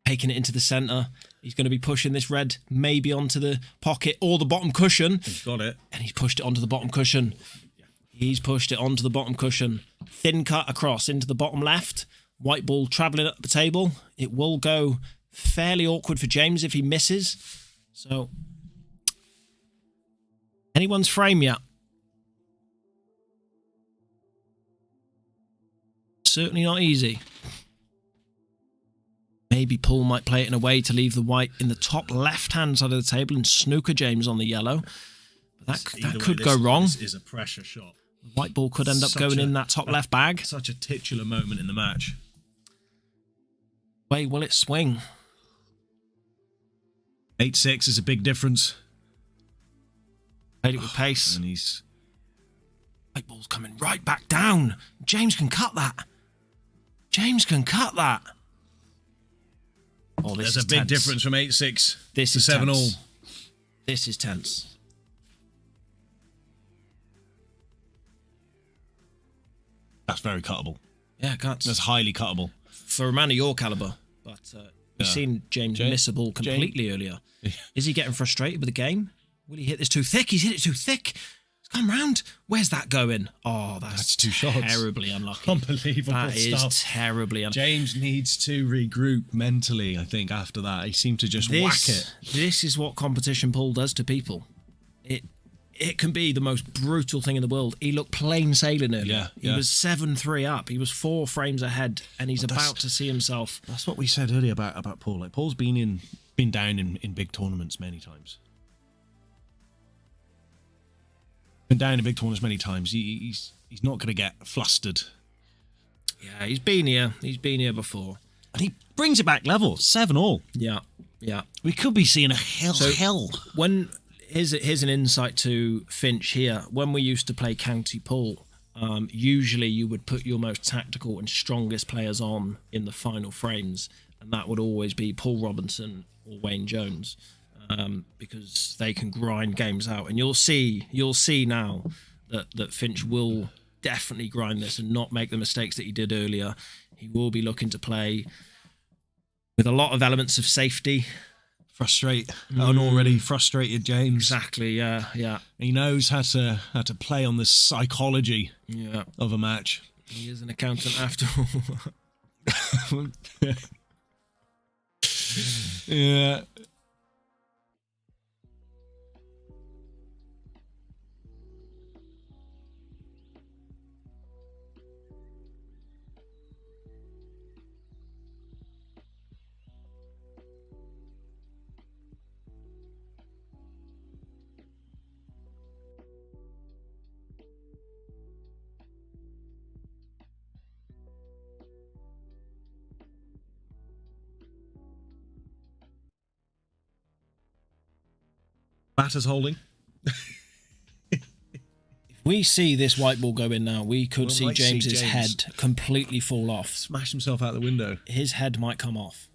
taking it into the centre. He's going to be pushing this red maybe onto the pocket or the bottom cushion. He's got it. And he's pushed it onto the bottom cushion. He's pushed it onto the bottom cushion. Thin cut across into the bottom left. White ball travelling up the table. It will go fairly awkward for James if he misses. So, anyone's frame yet? Certainly not easy. Maybe Paul might play it in a way to leave the white in the top left-hand side of the table and snooker James on the yellow. But that could go wrong. This is a pressure shot. The white ball could end up going in that top left bag. Such a titular moment in the match. Way will it swing? 8-6 is a big difference. Played it with pace. And he's... White ball's coming right back down. James can cut that. James can cut that. Oh, There's a big difference from 8-6 to 7-all. This is tense. That's very cuttable. Yeah, cuts. That's highly cuttable. For a man of your calibre. But we've seen James miss a ball completely earlier. Is he getting frustrated with the game? Will he hit this too thick? He's hit it too thick. It's come round. Where's that going? Oh, that's two shots. Terribly unlucky. Unbelievable That stuff. is terribly unlucky. James needs to regroup mentally, I think, after that. He seemed to just whack it. This is what competition pool does to people. It can be the most brutal thing in the world. He looked plain sailing earlier. He was 7-3 up. He was 4 frames ahead, and he's about to see himself. That's what we said earlier about Paul. Like, Paul's been down in big tournaments many times. Been down in big tournaments many times. He's not going to get flustered. Yeah, he's been here. He's been here before. And he brings it back level. 7-all. Yeah. We could be seeing a hell. Here's an insight to Finch here. When we used to play county pool, usually you would put your most tactical and strongest players on in the final frames, and that would always be Paul Robinson or Wayne Jones, because they can grind games out. And you'll see now that Finch will definitely grind this and not make the mistakes that he did earlier. He will be looking to play with a lot of elements of safety. Frustrate an already frustrated James. Exactly, yeah. He knows how to play on the psychology of a match. He is an accountant after all. Yeah. Matters holding. If we see this white ball go in now, we could see James's head completely fall off. Smash himself out the window. His head might come off.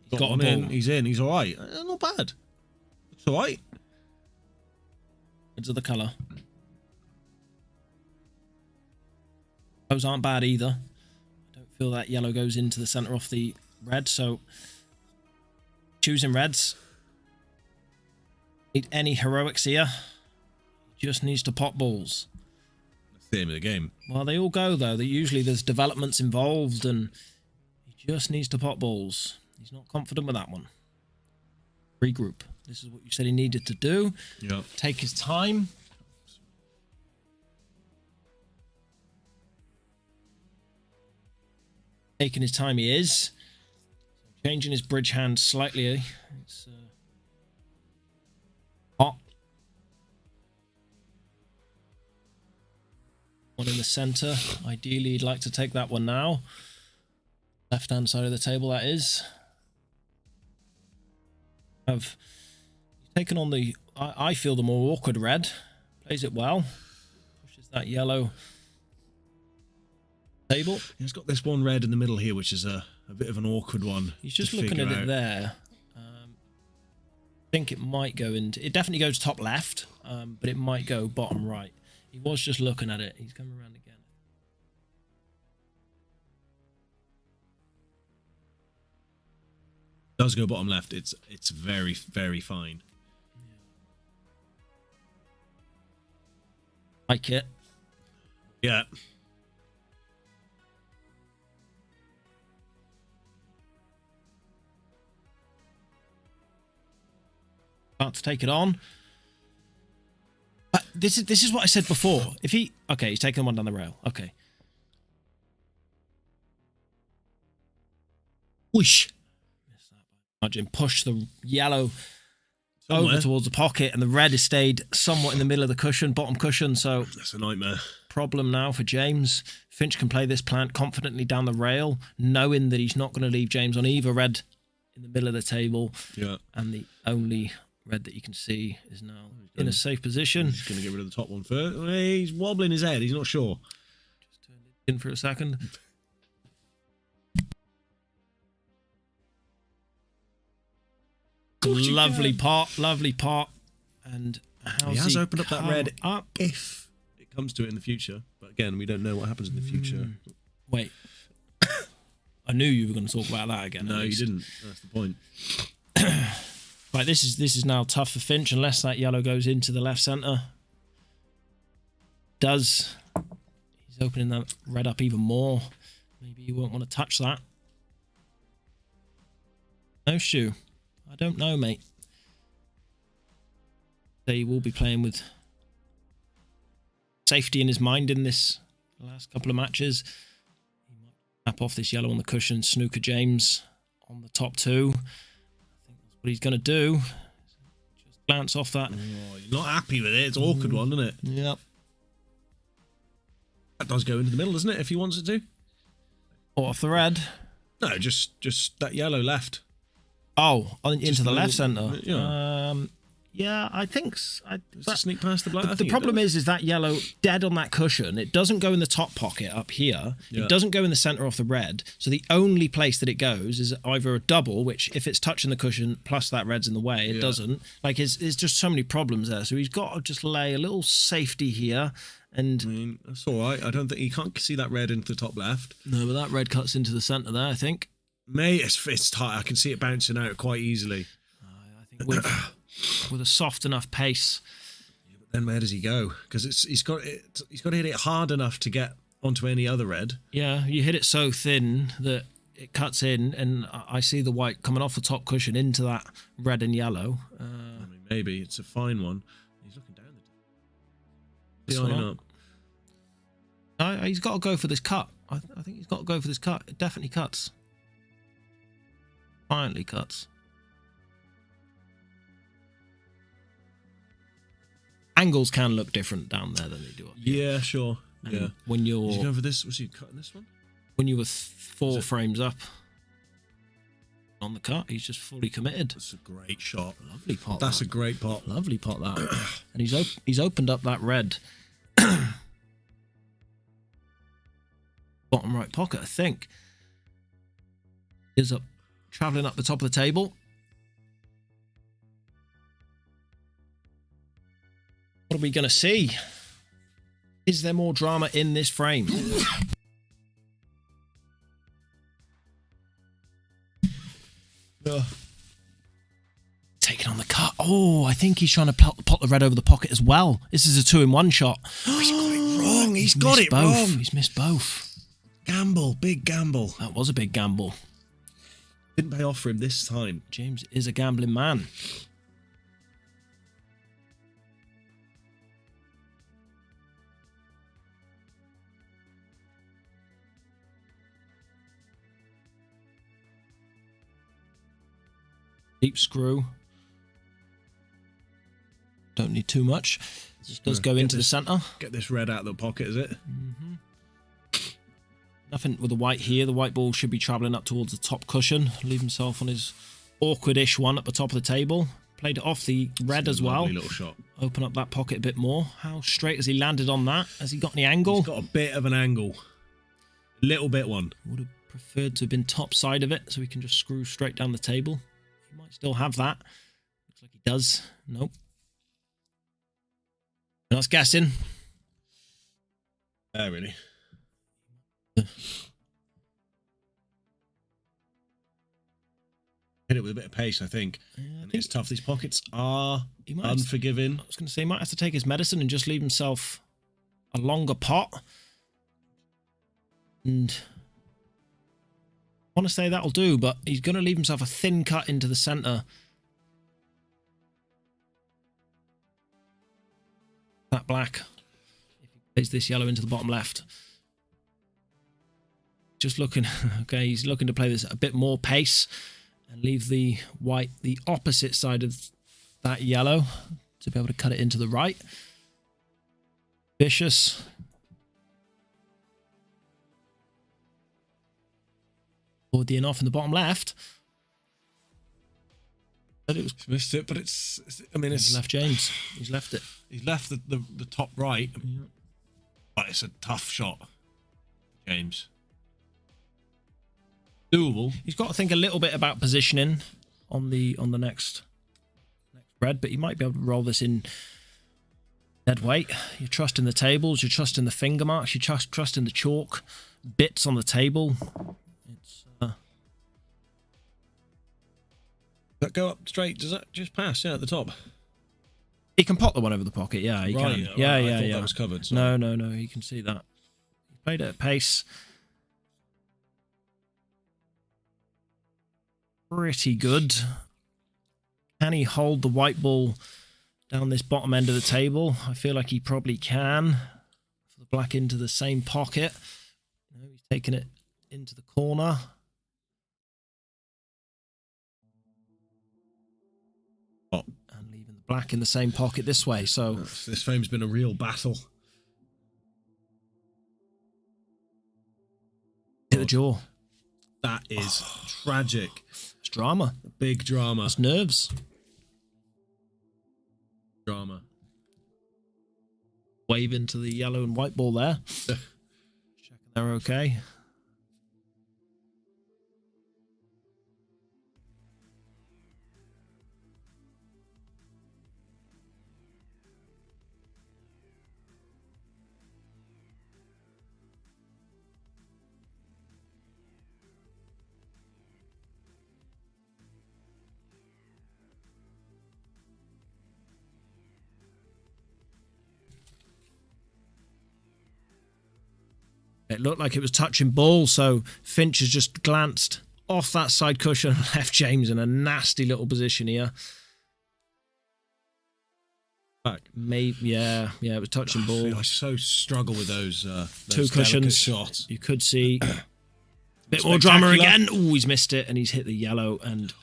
He's got a him in. ball. He's in. He's all right. Not bad. It's all right. Reds of the colour. Those aren't bad either. I don't feel that yellow goes into the centre off the red, so choosing reds. Need any heroics here. Just needs to pop balls. That's the aim of the game. Well, they all go though. Usually there's developments involved, and he just needs to pop balls. He's not confident with that one. Regroup. This is what you said he needed to do. Yep. Take his time. Taking his time he is. Changing his bridge hand slightly. It's hot. One in the center. Ideally, you'd like to take that one now. Left-hand side of the table, that is. Have taken on the, I feel, the more awkward red. Plays it well. Pushes that yellow table. He's got this one red in the middle here, which is a bit of an awkward one. He's just looking at it there. I think it might go into, it definitely goes top left, but it might go bottom right. He was just looking at it. He's coming around again. Does go bottom left. It's very, very fine. Like it. Yeah. About to take it on. This is what I said before. If he, okay, he's taking one down the rail. Okay. Whoosh. Margin. Push the yellow Somewhere over towards the pocket, and the red has stayed somewhat in the middle of the cushion, bottom cushion. So that's a nightmare. Problem now for James. Finch can play this plant confidently down the rail, knowing that he's not going to leave James on either red in the middle of the table. Yeah. And the only red that you can see is now in a safe position. He's going to get rid of the top one first. He's wobbling his head. He's not sure. Just turned it in for a second. Lovely pot, lovely pot. And He has opened up that red up. if it comes to it in the future. But again, we don't know what happens in the future. Wait. I knew you were going to talk about that again. No, you didn't. That's the point. Right, this is now tough for Finch unless that yellow goes into the left centre. Does. He's opening that red up even more. Maybe you won't want to touch that. No shoe. I don't know, mate. They will be playing with safety in his mind in this last couple of matches. He might tap off this yellow on the cushion, snooker James on the top two. I think that's what he's going to do. Just glance off that. Oh, you're not happy with it. It's an awkward one, isn't it? Yep. That does go into the middle, doesn't it, if he wants it to? Or off the red. No, just that yellow left. Oh, into Just the a left little- centre. yeah. Yeah, I think. Just to sneak past the black. I The think it problem does. is that yellow dead on that cushion. It doesn't go in the top pocket up here. Yeah. It doesn't go in the centre off the red. So the only place that it goes is either a double, which if it's touching the cushion plus that red's in the way, it doesn't. Like, there's just so many problems there. So he's got to just lay a little safety here. And I mean, that's all right. I don't think you can't see that red into the top left. no, but that red cuts into the centre there, I think. Mate, it's tight. I can see it bouncing out quite easily. I think with a soft enough pace. But then where does he go? Because he's got to hit it hard enough to get onto any other red. Yeah, you hit it so thin that it cuts in, and I see the white coming off the top cushion into that red and yellow. I mean, maybe it's a fine one. He's looking down the This line one up. He's got to go for this cut. I think he's got to go for this cut. It definitely cuts. Finally cuts. Angles can look different down there than they do up here. Yeah, sure. And Yeah. when Was he you're going for this? Was he cutting this one? when you were four frames up on the cut, he's just fully committed. That's a great shot. Lovely pot. That's that. a great pot. Lovely pot that. And he's opened up that red bottom right pocket, I think. Is up traveling up the top of the table. What are we going to see? Is there more drama in this frame? Taking on the cut. Oh, I think he's trying to pot the red over the pocket as well. This is a 2-in-1 shot. He's got it wrong. He's got missed it both. wrong. He's missed both. Gamble. Big gamble. That was a big gamble. Didn't pay off for him this time. James is a gambling man. Deep screw. Don't need too much. Just does go into the center. Get this red out of the pocket, is it? Nothing with the white here. The white ball should be traveling up towards the top cushion. Leave himself on his awkward-ish one at the top of the table. Played it off the red as well. Lovely little shot. Open up that pocket a bit more. How straight has he landed on that? Has he got any angle? He's got a bit of an angle. A little bit one. Would have preferred to have been top side of it so we can just screw straight down the table. He might still have that. Looks like he does. Nope. You're not guessing. Really. Hit it with a bit of pace, I think. Yeah, I And think it's tough. These pockets are he might unforgiving. I was going to say he might have to take his medicine and just leave himself a longer pot. And I want to say that'll do, but he's going to leave himself a thin cut into the center. That black. If he plays this yellow into the bottom left. Just looking, okay, he's looking to play this a bit more pace and leave the white the opposite side of that yellow to be able to cut it into the right. Vicious. Gordian off in the bottom left. But it was Missed it, but I mean, he's left James. He's left it. He's left the top right. Yeah. But it's a tough shot, James. Doable. He's got to think a little bit about positioning on the next red, but he might be able to roll this in dead weight. You trust in the tables, you trust in the finger marks, you trust in the chalk bits on the table. It's Does that go up straight? Does that just pass? Yeah, at the top. he can pop the one over the pocket. Yeah, he Right, can. right. Yeah, I yeah, thought yeah. that was covered. So. No. He can see that. He played it at pace. Pretty good. Can he hold the white ball down this bottom end of the table? I feel like he probably can. For the black into the same pocket. No, he's taking it into the corner. Oh. And leaving the black in the same pocket this way. So This frame's been a real battle. hit the jaw. That is tragic. It's drama. Big drama. It's nerves. Drama. Wave into the yellow and white ball there. Checking they're okay. It looked like it was touching ball, so Finch has just glanced off that side cushion and left James in a nasty little position here. Back. Maybe, yeah, it was touching ball. I so struggle with those Two delicate cushions. shots. You could see a bit more drama again. Oh, he's missed it, and he's hit the yellow, and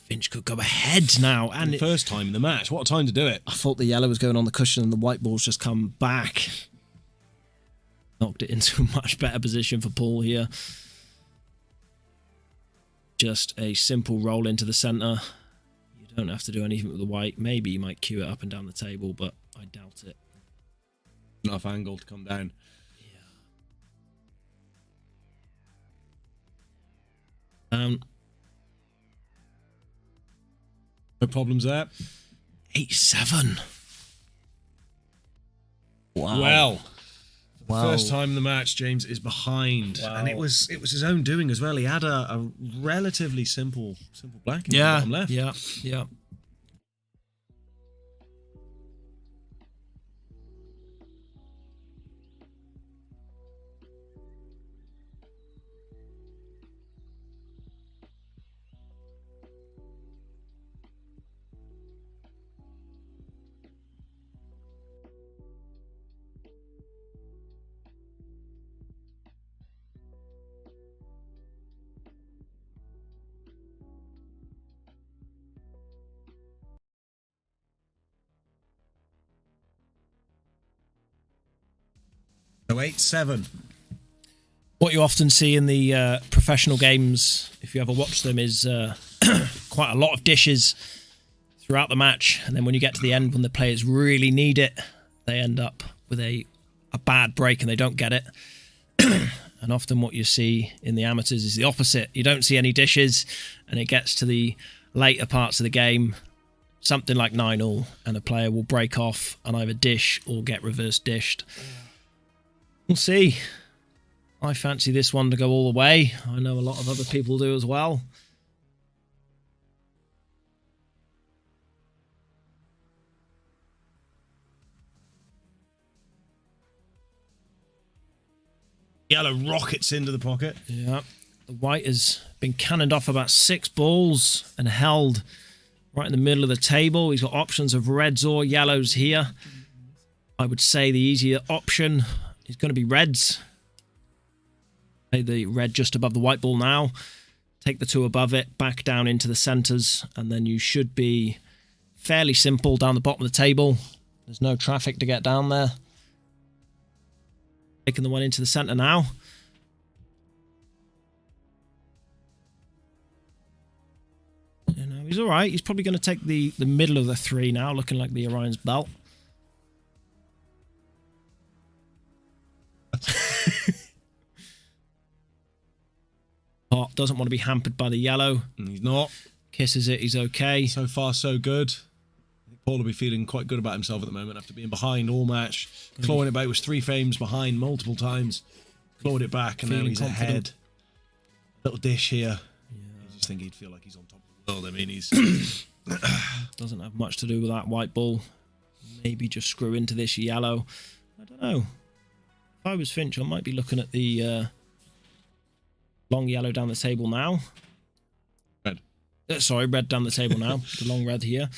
Finch could go ahead now. And The first time in the match. What a time to do it. I thought the yellow was going on the cushion, and the white ball's just come back. Knocked it into a much better position for Paul here. Just a simple roll into the center. You don't have to do anything with the white. Maybe you might cue it up and down the table, but I doubt it. Enough angle to come down. Down. No problems there. 8-7. Wow. Well, Wow. first time in the match, James is behind, Wow. and it was his own doing as well. He had a relatively simple black in the Yeah, bottom left. yeah. So 8-7. What you often see in the professional games, if you ever watch them, is quite a lot of dishes throughout the match. And then when you get to the end, when the players really need it, they end up with a bad break and they don't get it. And often what you see in the amateurs is the opposite. You don't see any dishes, and it gets to the later parts of the game, something like 9-all, and a player will break off and either dish or get reverse dished. We'll see. I fancy this one to go all the way. I know a lot of other people do as well. Yellow rockets into the pocket. Yeah. The white has been cannoned off about 6 balls and held right in the middle of the table. He's got options of reds or yellows here. I would say the easier option is going to be reds. Play the red just above the white ball now. Take the 2 above it, back down into the centres, and then you should be fairly simple down the bottom of the table. There's no traffic to get down there. Taking the one into the centre now. You know, he's all right. He's probably going to take the middle of the 3 now, looking like the Orion's belt. Pot doesn't want to be hampered by the yellow. He's not. Kisses it. He's okay. So far, so good. I think Paul will be feeling quite good about himself at the moment after being behind all match. Clawing it back. It was 3 frames behind multiple times. Clawed it back, and now he's ahead. Little dish here. Yeah. I just think he'd feel like he's on top of the world. I mean, he's... Doesn't have much to do with that white ball. Maybe just screw into this yellow. I don't know. If I was Finch, I might be looking at the long yellow down the table now. Red. Sorry, red down the table now. The long red here.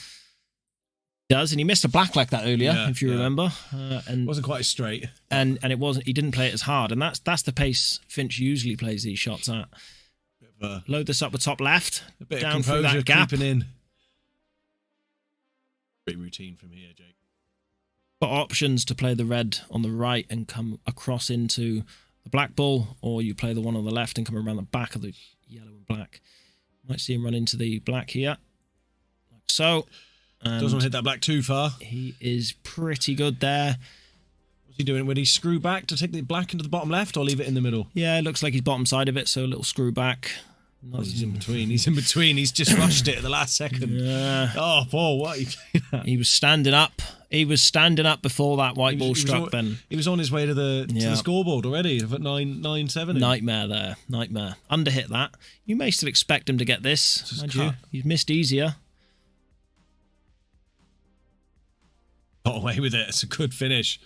Does, and he missed a black like that earlier, if you remember. And wasn't quite as straight. And it wasn't. He didn't play it as hard, and that's the pace Finch usually plays these shots at. Load this up the top left, a bit down of through composure, that gap. creeping in. Great routine from here, Jake. Got options to play the red on the right and come across into the black ball, or you play the one on the left and come around the back of the yellow and black. Might see him run into the black here, like so. And doesn't hit that black too far. He is pretty good there. What's he doing? Would he screw back to take the black into the bottom left, or leave it in the middle? Yeah, it looks like he's bottom side of it, so a little screw back. He's in between. He's in between. He's just rushed it at the last second. Yeah. Oh, Paul, what are you playing at? He was standing up. He was standing up before that white ball struck. Then he was on his way to the scoreboard already at 9-7. Nightmare there. Nightmare. Underhit that. You may still expect him to get this. Mind you, he's missed easier. Got away with it. It's a good finish.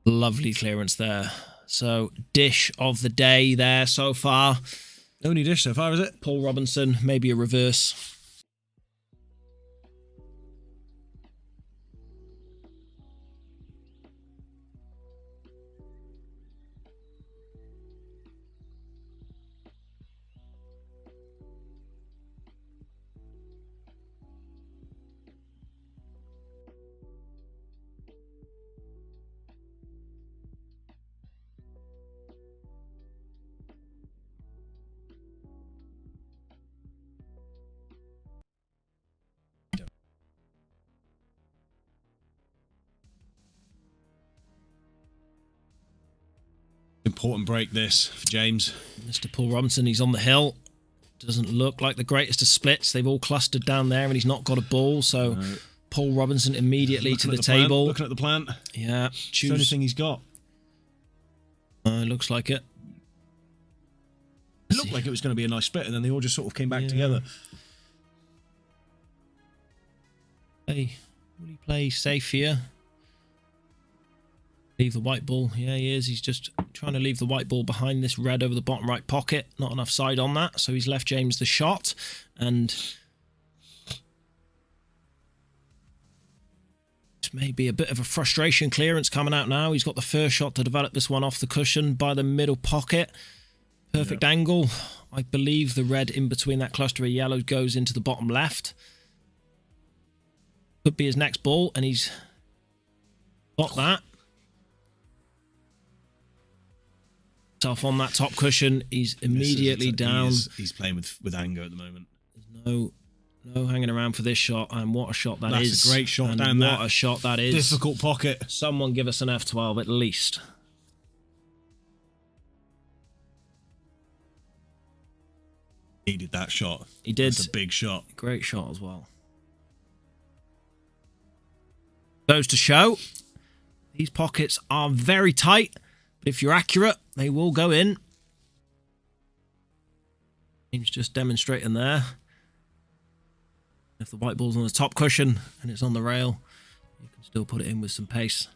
Lovely clearance there. So, dish of the day there so far. Only dish so far, is it? Paul Robinson, maybe a reverse. Important break this for James. Mr. Paul Robinson, he's on the hill. Doesn't look like the greatest of splits. They've all clustered down there and he's not got a ball. So Paul Robinson immediately to the table. Looking at the plant. Yeah. It's the only thing he's got. Looks like it. It looked like it was going to be a nice split and then they all just sort of came back together. Hey, will he play safe here? Leave the white ball. Yeah, he is. He's just trying to leave the white ball behind this red over the bottom right pocket. Not enough side on that. So he's left James the shot. And this may be a bit of a frustration clearance coming out now. He's got the first shot to develop this one off the cushion by the middle pocket. Perfect angle. I believe the red in between that cluster of yellows goes into the bottom left. Could be his next ball. And he's got that. Self on that top cushion. He's immediately down. He's playing with anger at the moment. There's no hanging around for this shot, and what a shot that is. That's a great shot and down there. What a shot that is. Difficult pocket. Someone give us an F12 at least. Needed that shot. He did. That's a big shot. Great shot as well. Goes to show, these pockets are very tight, but if you're accurate, they will go in. James just demonstrating there. If the white ball's on the top cushion and it's on the rail, you can still put it in with some pace.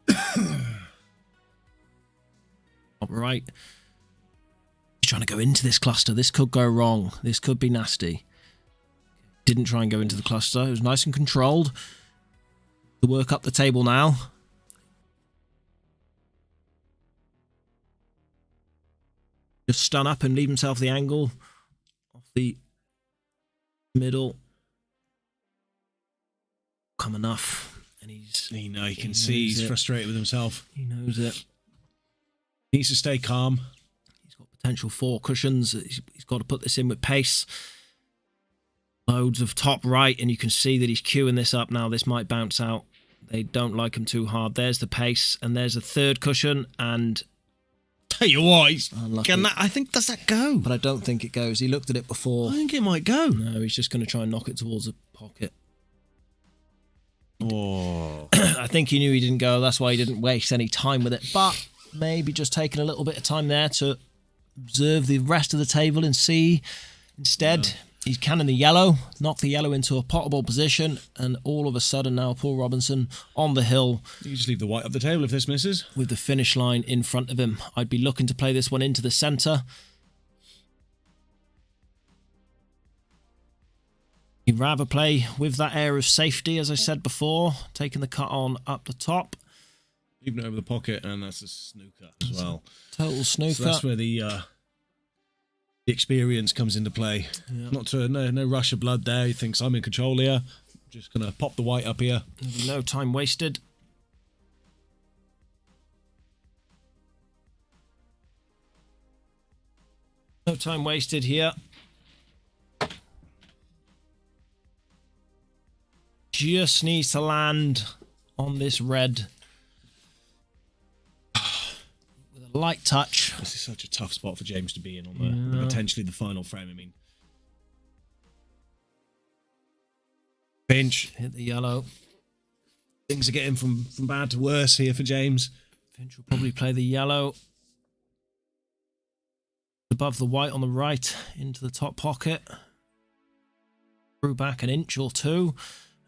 Top right. He's trying to go into this cluster. This could go wrong. This could be nasty. Didn't try and go into the cluster. It was nice and controlled. To work up the table now. Just stun up and leave himself the angle off the middle. Come enough. And You can see he's frustrated with himself. He knows it. Needs to stay calm. He's got potential 4 cushions. He's got to put this in with pace. Loads of top right, and you can see that he's queuing this up now. This might bounce out. They don't like him too hard. There's the pace, and there's a 3rd cushion, and tell you what, he's unlucky. I think, does that go? But I don't think it goes. He looked at it before. I think it might go. No, he's just going to try and knock it towards the pocket. Oh. I think he knew he didn't go. That's why he didn't waste any time with it. But maybe just taking a little bit of time there to observe the rest of the table and see. Instead, he's canning the yellow, knocked the yellow into a potable position, and all of a sudden now Paul Robinson on the hill. You just leave the white up the table if this misses. With the finish line in front of him. I'd be looking to play this one into the centre. He'd rather play with that air of safety, as I said before, taking the cut on up the top. Leaving it over the pocket, and that's a snooker as well. Total snooker. So that's where the experience comes into play. Yep. No rush of blood there. He thinks I'm in control here. Just gonna pop the white up here. No time wasted. No time wasted here. Just needs to land on this red with a light touch. This is such a tough spot for James to be in on the potentially the final frame. I mean, Finch Hit the yellow. things are getting from bad to worse here for James. Finch will probably play the yellow above the white on the right into the top pocket. Through back an inch or two.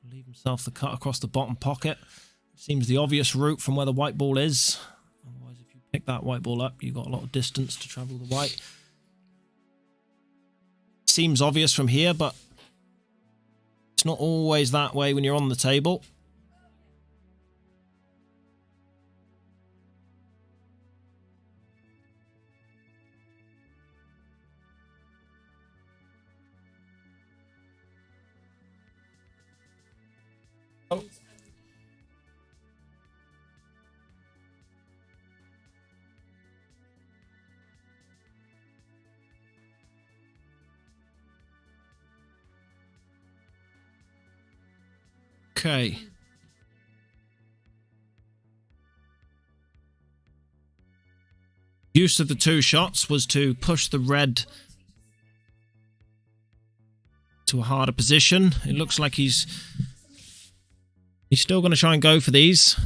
Leave himself the cut across the bottom pocket. Seems the obvious route from where the white ball is. Otherwise, if you pick that white ball up, you've got a lot of distance to travel the white. Seems obvious from here, but it's not always that way when you're on the table. Okay. Use of the 2 shots was to push the red to a harder position. It looks like he's still going to try and go for these.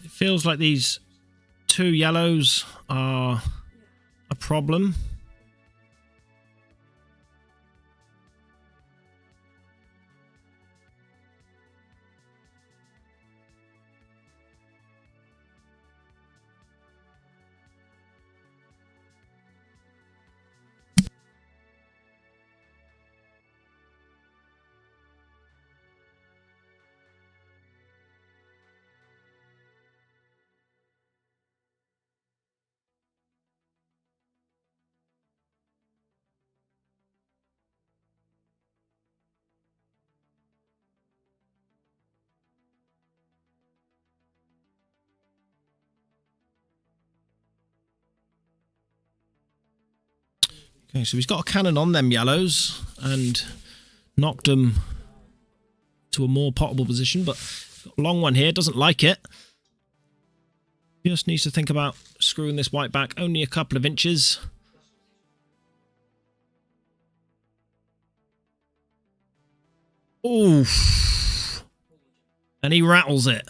It feels like these 2 yellows are a problem. Okay, so he's got a cannon on them yellows and knocked them to a more potable position, but got a long one here, doesn't like it. Just needs to think about screwing this white back only a couple of inches. Oof. And he rattles it.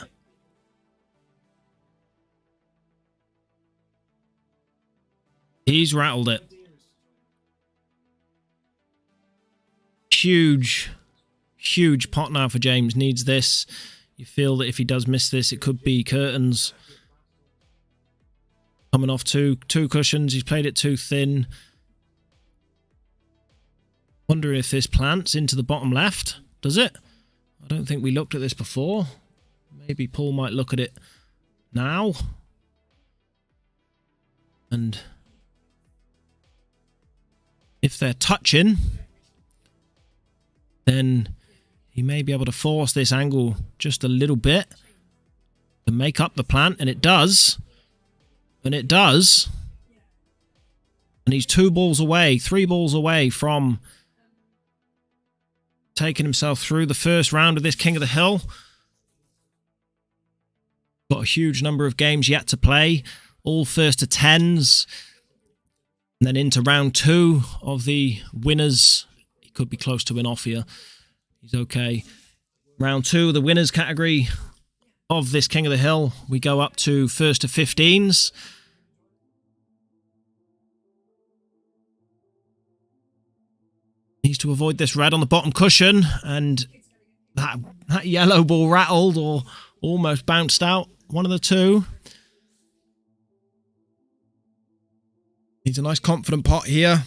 He's rattled it. Huge pot now for James. Needs this. You feel that if he does miss this, it could be curtains. Coming off two cushions. He's played it too thin. Wonder if this plants into the bottom left. Does it? I don't think we looked at this before. Maybe Paul might look at it now. And if they're touching, then he may be able to force this angle just a little bit to make up the plant, and it does. And it does. And he's 3 balls away from taking himself through the first round of this King of the Hill. Got a huge number of games yet to play, all first to 10s. And then into round 2 of the winners. He could be close to win off here. He's okay. Round 2 of the winners category of this King of the Hill. We go up to first to 15s. Needs to avoid this red on the bottom cushion, and that yellow ball rattled or almost bounced out. One of the two. Needs a nice confident pot here.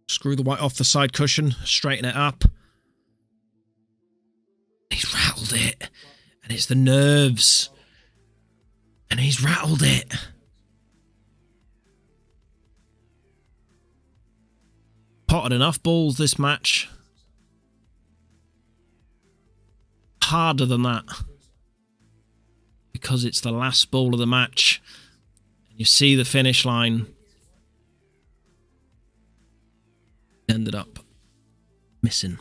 Screw the white off the side cushion, straighten it up. He's rattled it, and it's the nerves. And he's rattled it. Potted enough balls this match. Harder than that. Because it's the last ball of the match. You see the finish line. Ended up missing.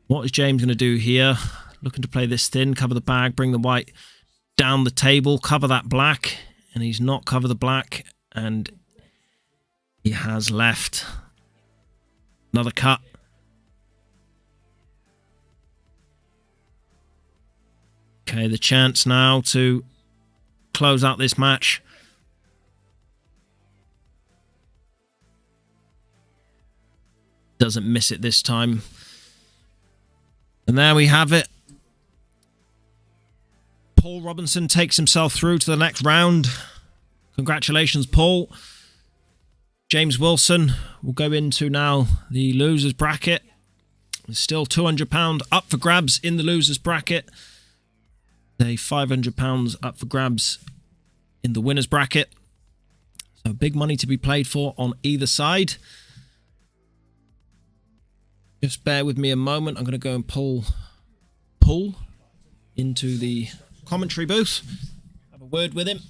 What is James going to do here? Looking to play this thin, cover the bag, bring the white down the table, cover that black. And he's not covered the black. And he has left. Another cut. Okay, the chance now to close out this match. Doesn't miss it this time. And there we have it. Paul Robinson takes himself through to the next round. Congratulations, Paul. James Wilson will go into now the losers bracket. There's still £200 up for grabs in the losers bracket. There's £500 up for grabs in the winners bracket. So big money to be played for on either side. Just bear with me a moment. I'm going to go and pull Paul into the commentary booth. Have a word with him.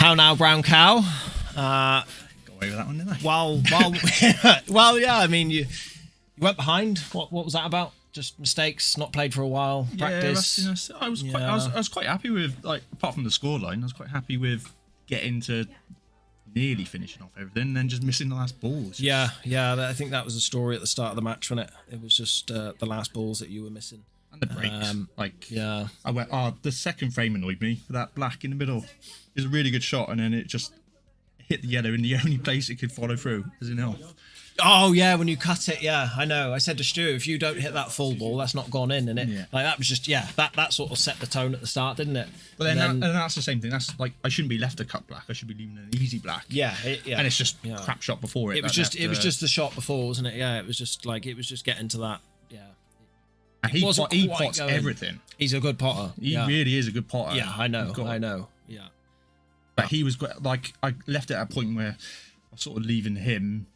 How now, brown cow? Got away with that one, didn't I? Well, yeah. I mean, you went behind. What was that about? Just mistakes, not played for a while, practice. Yeah, I was quite happy with, like, apart from the scoreline, I was quite happy with getting to nearly finishing off everything and then just missing the last balls. Yeah. I think that was the story at the start of the match, wasn't it? It was just the last balls that you were missing. And the breaks. Yeah. I went, the second frame annoyed me for that black in the middle. It was a really good shot, and then it just hit the yellow in the only place it could follow through, as in off. Oh yeah, when you cut it, yeah, I know. I said to Stu, if you don't hit that full ball, that's not gone in, innit? Yeah. Like that was just that sort of set the tone at the start, didn't it? But then, and that's the same thing. That's like, I shouldn't be left a cut black. I should be leaving an easy black. Yeah. And it's just crap shot before it. It was just the shot before, wasn't it? Yeah, it was just getting to that. Yeah. And he pots everything. He's a good potter. He really is a good potter. Yeah, I know. Yeah. But he was like, I left it at a point where I was sort of leaving him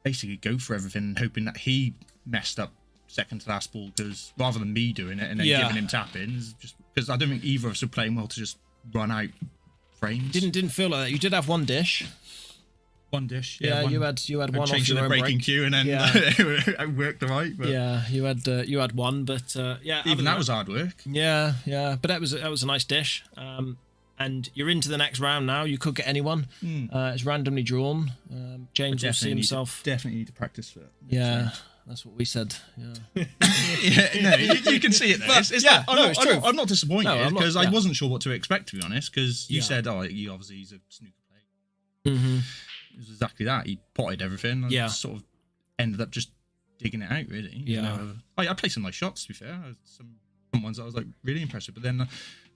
basically go for everything and hoping that he messed up second to last ball, because rather than me doing it and then giving him tap-ins, just because I don't think either of us were playing well to just run out frames. Didn't feel like that. You did have one dish. One dish, you had one off your own breaking break. cue, and then it worked alright. But yeah, you had one, but even that was hard work. Yeah, but that was a nice dish. And you're into the next round now. You could get anyone. It's randomly drawn. James will see himself. Definitely need to practice for it. Yeah, that's what we said. Yeah. No, you can see it there. It's true. I'm not disappointed because I yeah. wasn't sure what to expect, to be honest. Because you said, he obviously he's a snooker player. Mm-hmm. It was exactly that. He potted everything. And sort of ended up just digging it out, really. Yeah. You know, I played some nice shots, to be fair. Some ones I was like really impressed with. But then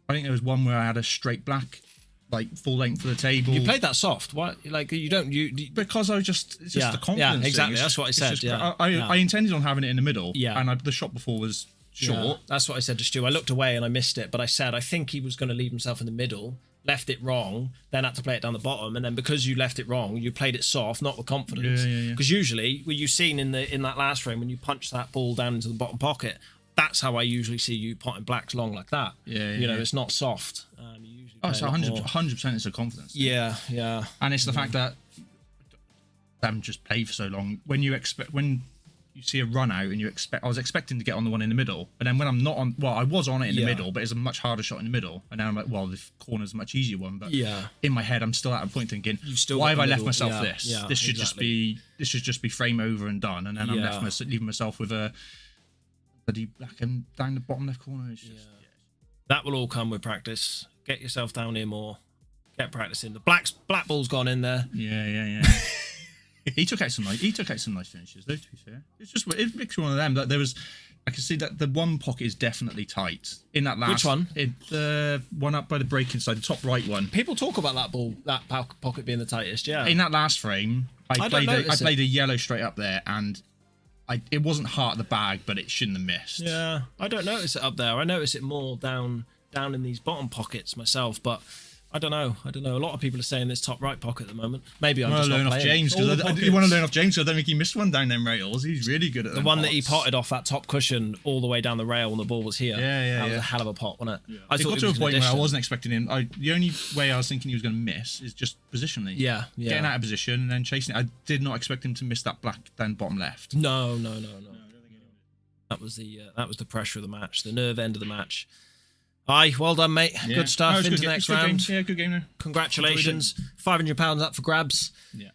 I think there was one where I had a straight black, like full length of the table. You played that soft. Why? Like you don't because I was just it's just the confidence. Yeah, exactly. Thing. That's what I said. Just, I intended on having it in the middle. Yeah. And the shot before was short. Yeah, that's what I said to Stu. I looked away and I missed it, but I said I think he was going to leave himself in the middle. Left it wrong, then had to play it down the bottom, and then because you left it wrong, you played it soft, not with confidence. Because usually, what you've seen in that last frame when you punch that ball down into the bottom pocket, that's how I usually see you potting blacks long like that. It's not soft. You usually so 100% it's a confidence thing. Yeah. And it's the fact that them just play for so long. When you see a run out and I was expecting to get on the one in the middle, and then when I'm not on, I was on it in the middle, but it's a much harder shot in the middle, and now I'm like, the corner's a much easier one. But in my head, I'm still at a point thinking, why have I left myself this? This should just be frame over and done, and then I'm leaving myself with a bloody black and down the bottom left corner. It's just, That will all come with practice. Get yourself down here more. Get practicing. The black ball's gone in there. Yeah. He took out some nice finishes, though. To be fair, it makes one of them. That there was, I can see that the one pocket is definitely tight in that last. Which one? The one up by the break inside, the top right one. People talk about that pocket being the tightest. Yeah. In that last frame, I played a yellow straight up there, and it wasn't hard at the bag, but it shouldn't have missed. Yeah, I don't notice it up there. I notice it more down in these bottom pockets myself, but. I don't know. A lot of people are saying this top right pocket at the moment. Maybe I'm just not playing. James, you want to learn off James, because I don't think he missed one down them rails. He's really good at the one that he potted off that top cushion all the way down the rail when the ball was here. That was a hell of a pot, wasn't it? Yeah. I got to a point where I wasn't expecting him. The only way I was thinking he was going to miss is just positionally. Yeah. Getting out of position and then chasing it. I did not expect him to miss that black down bottom left. No. That was the pressure of the match, the nerve end of the match. Aye, well done, mate. Yeah. Good stuff into the next round. Yeah, good game now. Congratulations. £500 up for grabs. Yeah.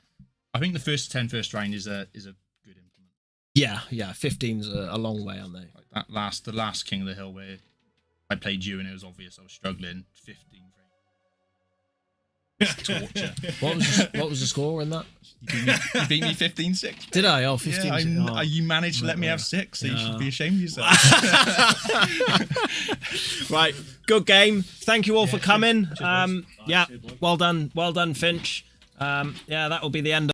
I think the first round is a good implement. Yeah. 15's a long way, aren't they? Like the last King of the Hill where I played you and it was obvious I was struggling. 15 torture. What was the score in that? You beat me 15-6. Did I? Oh, 15. Yeah, you managed to let me have 6, so you should be ashamed of yourself. Right, good game. Thank you all for coming. Well done, Finch. That will be the end of